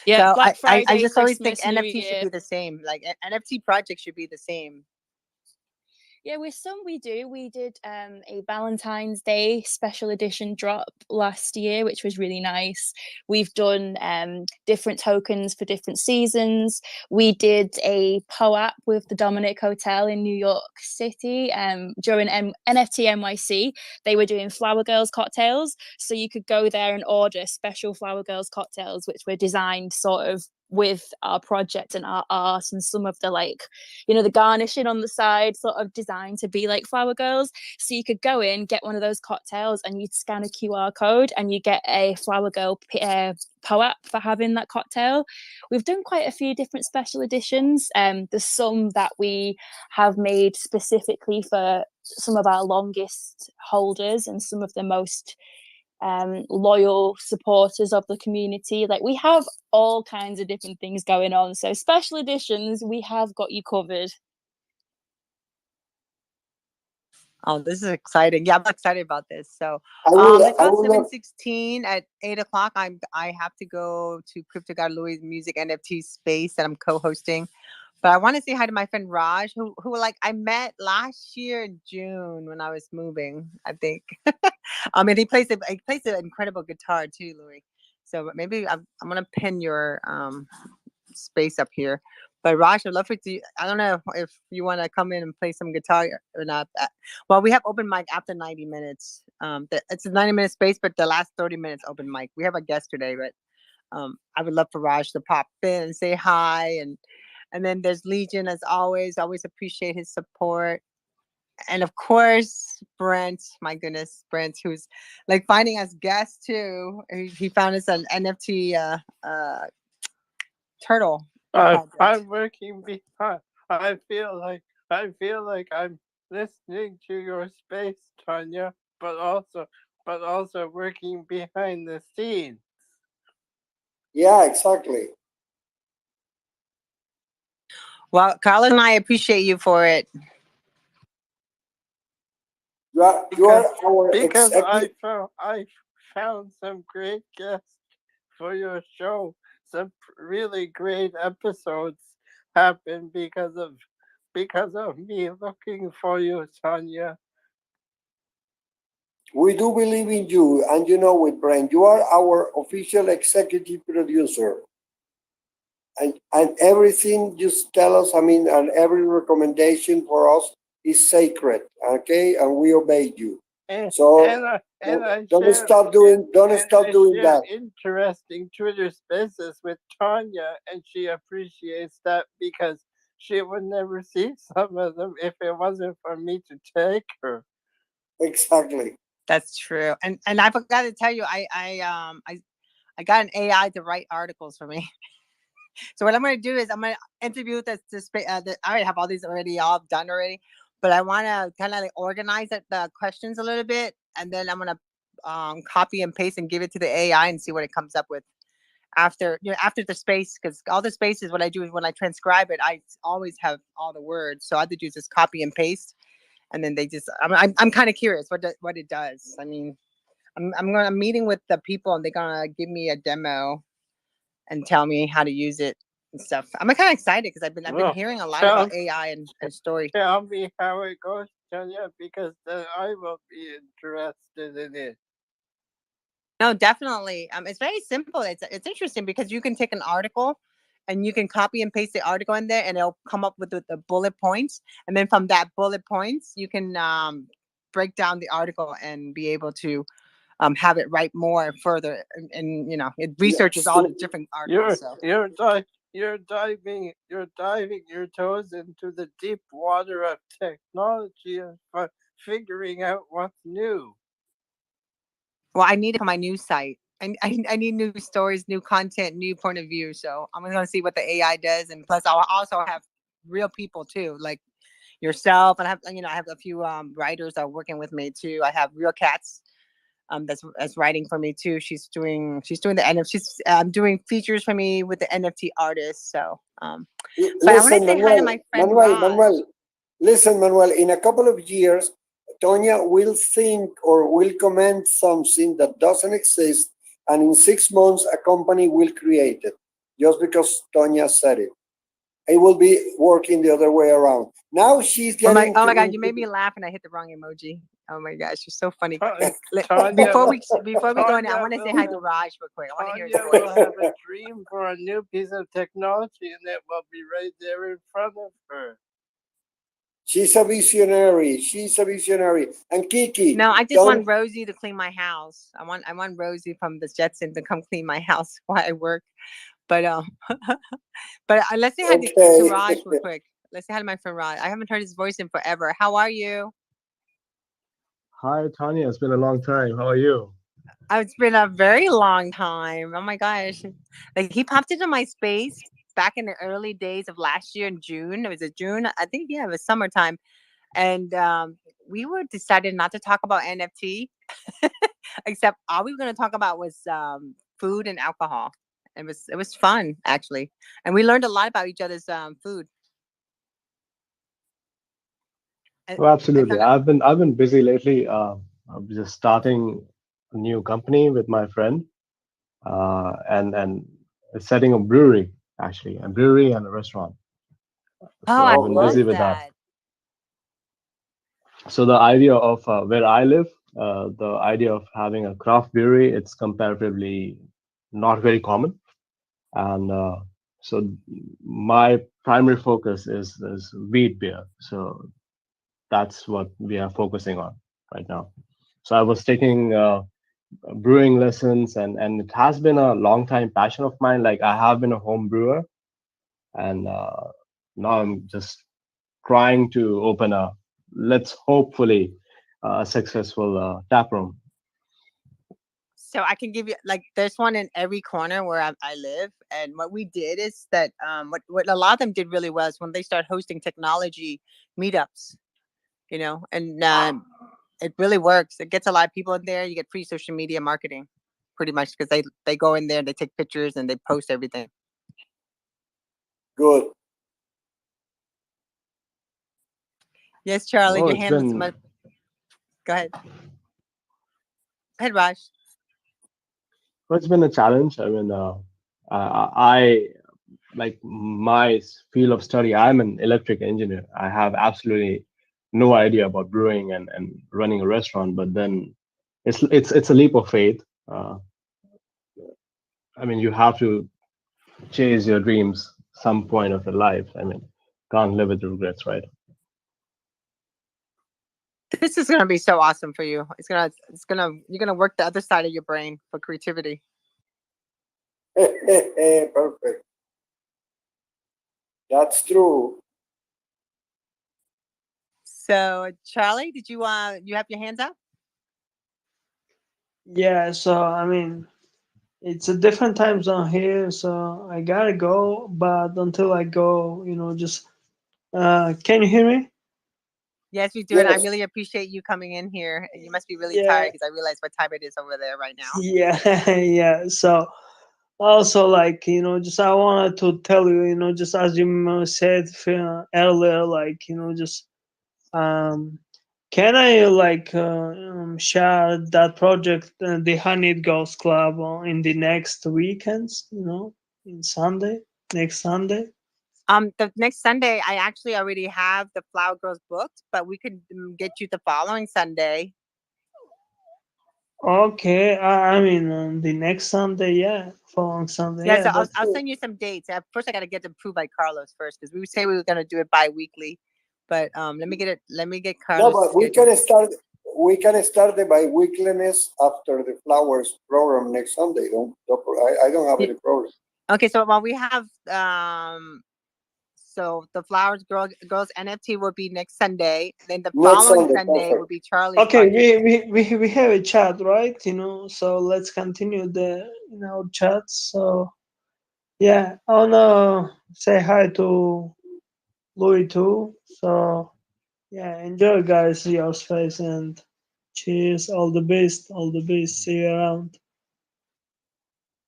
Yeah, So Black I Friday, just always think Christmas, New NFT should Year. be the same. Like NFT projects should be the same. Yeah, with some we do. We did a Valentine's Day special edition drop last year, which was really nice. We've done different tokens for different seasons. We did a POAP with the Dominic Hotel in New York City during NFT NYC. They were doing Flower Girls cocktails. So you could go there and order special Flower Girls cocktails, which were designed sort of with our project and our art and some of the the garnishing on the side sort of designed to be like Flower Girls. So you could go in, get one of those cocktails, and you'd scan a QR code and you get a Flower Girl POAP for having that cocktail. We've done quite a few different special editions. There's some that we have made specifically for some of our longest holders and some of the most loyal supporters of the community. Like we have all kinds of different things going on. So special editions, we have got you covered. Oh, this is exciting. Yeah, I'm excited about this. So I will. it's I on will not. 7/16 at 8 o'clock. I have to go to Crypto God Louis Music NFT space that I'm co-hosting. But I want to say hi to my friend Raj, who like I met last year in June when I was moving, I think. And he plays an incredible guitar too, Louis. So maybe I'm gonna pin your space up here. But Raj, I'd love for you. I don't know if you want to come in and play some guitar or not. Well, we have open mic after 90 minutes. It's a 90-minute space, but the last 30 minutes open mic. We have a guest today, but I would love for Raj to pop in and say hi. And then there's Legion, as always. Always appreciate his support. And of course, Brent, my goodness, Brent, who's like finding us guests too. He found us an NFT turtle project. I'm working behind. I feel like I'm listening to your space, Tanya, but also working behind the scenes. Yeah, exactly. Well, Carlos and I appreciate you for it. You are our Because executive. I found some great guests for your show. Some really great episodes happened because of me looking for you, Tanya. We do believe in you, and you know it, Brent. You are our official executive producer. And everything you tell us, I mean, and every recommendation for us is sacred, okay? And we obey you. And, So and I don't share, stop doing share that. interesting Twitter spaces with Tanya, and she appreciates that because she would never see some of them if it wasn't for me to take her. Exactly. That's true. And I forgot to tell you, I got an AI to write articles for me. So what I'm going to do is I'm going to interview I already have all these already all done already, but I want to kind of like organize the questions a little bit, and then I'm going to copy and paste and give it to the AI and see what it comes up with after after the space, because all the spaces what I do is when I transcribe it, I always have all the words, so I have to do just copy and paste, and then they just I'm kind of curious what it does. I mean, I'm meeting with the people and they're gonna give me a demo and tell me how to use it and stuff. I'm kind of excited because I've been Well, hearing a lot tell, about AI and story. tell me how it goes, Tanya, because then I will be interested in it. No, definitely. It's very simple. It's interesting because you can take an article and you can copy and paste the article in there and it'll come up with the bullet points. And then from that bullet points, you can break down the article and be able to have it write more further. And it researches all the different articles. So. You're diving your toes into the deep water of technology and figuring out what's new. Well, I need it for my news site. I need new stories, new content, new point of view. So I'm going to see what the AI does, and plus I'll also have real people too, like yourself, and I have a few writers that are working with me too. I have Real Cats that's writing for me too. She's doing the NFT. She's doing features for me with the NFT artists. So but I want to Listen, say hi to my friend Manuel. Listen, Manuel. In a couple of years, Tonya will think or will comment something that doesn't exist, and in 6 months, a company will create it just because Tonya said it. It will be working the other way around. Now she's Oh my, getting oh my God, you made me laugh and I hit the wrong emoji. Oh my gosh, you're so funny. Tanya, Before we go in, I Tanya want to say will hi to Raj real quick. I want to hear his Tanya voice. will have a dream for a new piece of technology, and it will be right there in front of her. She's a visionary. She's a visionary. And Kiki, No, I just don't want Rosie to clean my house. I want Rosie from the Jetsons to come clean my house while I work. But but let's say hi to okay. Raj real quick. Let's say hi to my friend Raj. I haven't heard his voice in forever. How are you? Hi, Tanya. It's been a long time. How are you? It's been a very long time. Oh my gosh. Like he popped into my space back in the early days of last year in June. It was a June, I think, yeah, it was summertime. And we were decided not to talk about NFT, except all we were going to talk about was food and alcohol. It was fun actually, and we learned a lot about each other's food. And, Oh, absolutely. and I've been busy lately. I'm just starting a new company with my friend, and setting a brewery, actually, a brewery and a restaurant. oh, So I I've Oh, been love busy nice. with that. that. So the idea of where I live, the idea of having a craft brewery, it's comparatively not very common, and So my primary focus is wheat beer. So that's what we are focusing on right now. So I was taking brewing lessons, and it has been a long time passion of mine. Like I have been a home brewer, and now I'm just trying to open a, let's hopefully a successful tap room. So I can give you like there's one in every corner where I live, and what we did is that what a lot of them did really well is when they start hosting technology meetups, you know, and it really works. It gets a lot of people in there. You get free social media marketing, pretty much, because they go in there, they take pictures, and they post everything. Good. Yes, Charlie, Oh, your it's hand was been go ahead. Go ahead, Raj. well, it's been a challenge. I mean, I like my field of study. I'm an electric engineer. I have absolutely no idea about brewing and running a restaurant. But then it's a leap of faith. I mean, you have to chase your dreams some point of your life. I mean, can't live with regrets, right? This is gonna be so awesome for you. You're gonna work the other side of your brain for creativity. Perfect. That's true. So, Charlie, did you have your hands up? Yeah, so I mean, it's a different time zone here, so I gotta go. But until I go, just can you hear me? Yes, we do, and I Yes. really appreciate you coming in here. You must be really Yeah, tired because I realize what time it is over there right now. yeah, yeah. So also, like, just I wanted to tell you, just as you said earlier, like, just um, can I like share that project, the Honeyed Girls Club, in the next weekends? In Sunday, next Sunday. The next Sunday, I actually already have the Flower Girls booked, but we could get you the following Sunday. Okay, I mean, the next Sunday, yeah, following Sunday, Yeah, yeah, so that's I'll cool. send you some dates. First, I got to get approved by Carlos first because we would say we were going to do it bi-weekly, but let me get No, Carlos but we scheduled. can start. We can start the biweekliness after the flowers program next Sunday. I don't have Yeah. any problem. Okay, so while we have so the Girls NFT will be next Sunday. Then the Next following Sunday, Sunday will perfect. be Charlie's Okay, project. we have a chat, right? So let's continue the chat. So yeah, I wanna say hi to Louis too. So yeah, enjoy, guys, your space, and cheers. All the best. All the best. See you around.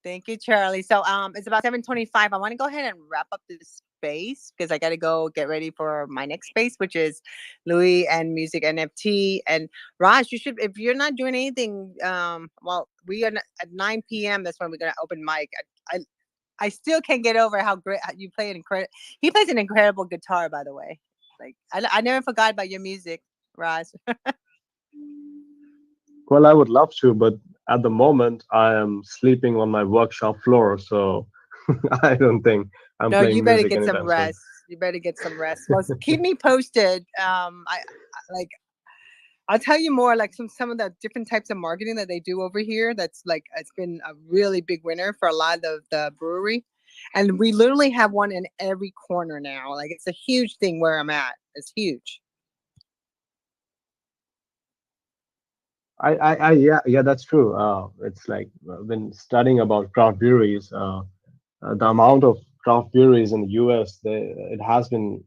Thank you, Charlie. So it's about 7:25. I want to go ahead and wrap up this space because I got to go get ready for my next space, which is Louis and Music NFT. And Raj, you should, if you're not doing anything, well, we are at 9 p.m. That's when we're gonna open mic. I, I still can't get over how great you play an incredible. He plays an incredible guitar, by the way. Like I never forgot about your music, Raj. Well, I would love to, but at the moment I am sleeping on my workshop floor, so I don't think I'm No, you playing better music get some anytime soon. rest. You better get some rest. Well, keep me posted. Like I'll tell you more like some of the different types of marketing that they do over here. That's like it's been a really big winner for a lot of the brewery, and we literally have one in every corner now. Like it's a huge thing where I'm at. It's huge. Yeah, that's true. It's like when studying about craft breweries, the amount of craft breweries in the US, it has been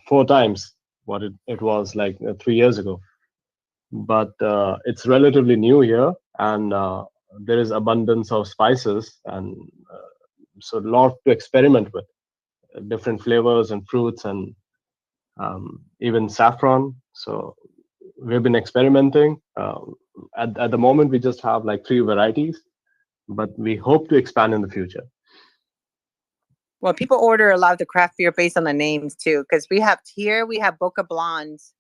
four times what it was like 3 years ago. But it's relatively new here, and there is abundance of spices, and so a lot to experiment with, different flavors and fruits, and even saffron. So we've been experimenting. At the moment, we just have like three varieties, but we hope to expand in the future. Well, people order a lot of the craft beer based on the names too, because we have Boca Blondes,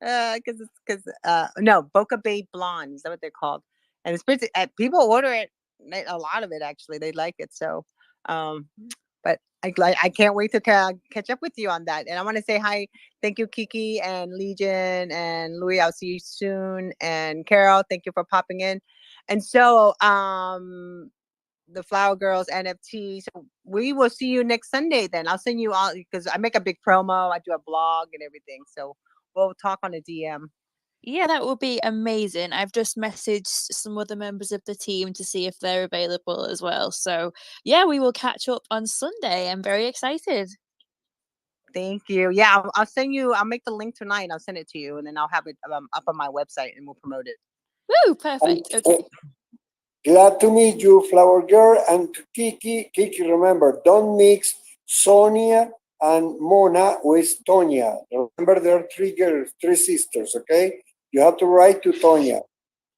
no Boca Bay Blonde is that what they're called, and it's pretty, people order it, a lot of it actually they like it. So, um, But I can't wait to catch up with you on that. And I want to say hi. Thank you, Kiki and Legion and Louis. I'll see you soon. And Carol, thank you for popping in. And so, the Flower Girls NFT. So we will see you next Sunday. Then I'll send you all because I make a big promo. I do a blog and everything. So we'll talk on a DM. Yeah, that would be amazing. I've just messaged some other members of the team to see if they're available as well. So, yeah, we will catch up on Sunday. I'm very excited. Thank you. Yeah, I'll send you. I'll make the link tonight. I'll send it to you, and then I'll have it up on my website, and we'll promote it. Woo, And, perfect. Okay. glad to meet you, Flower Girl, and Kiki. Kiki, remember, don't mix Sonia and Mona with Tonya. Remember, there are three girls, three sisters. Okay, you have to write to Tonya.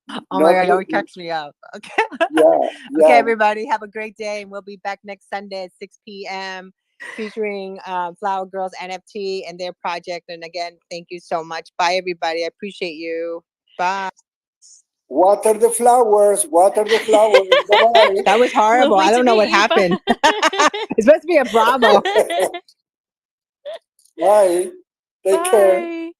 Oh my God, Not it cracks me up. Okay. yeah, Okay, yeah. everybody, have a great day, and we'll be back next Sunday at 6 p.m. featuring Flower Girls NFT and their project. And again, thank you so much. Bye, everybody. I appreciate you. Bye. Water the flowers. Water the flowers. Bye. That was horrible. Lovely I to don't know what meet you. happened. It's supposed to be a Bravo. Bye. Take care. Bye.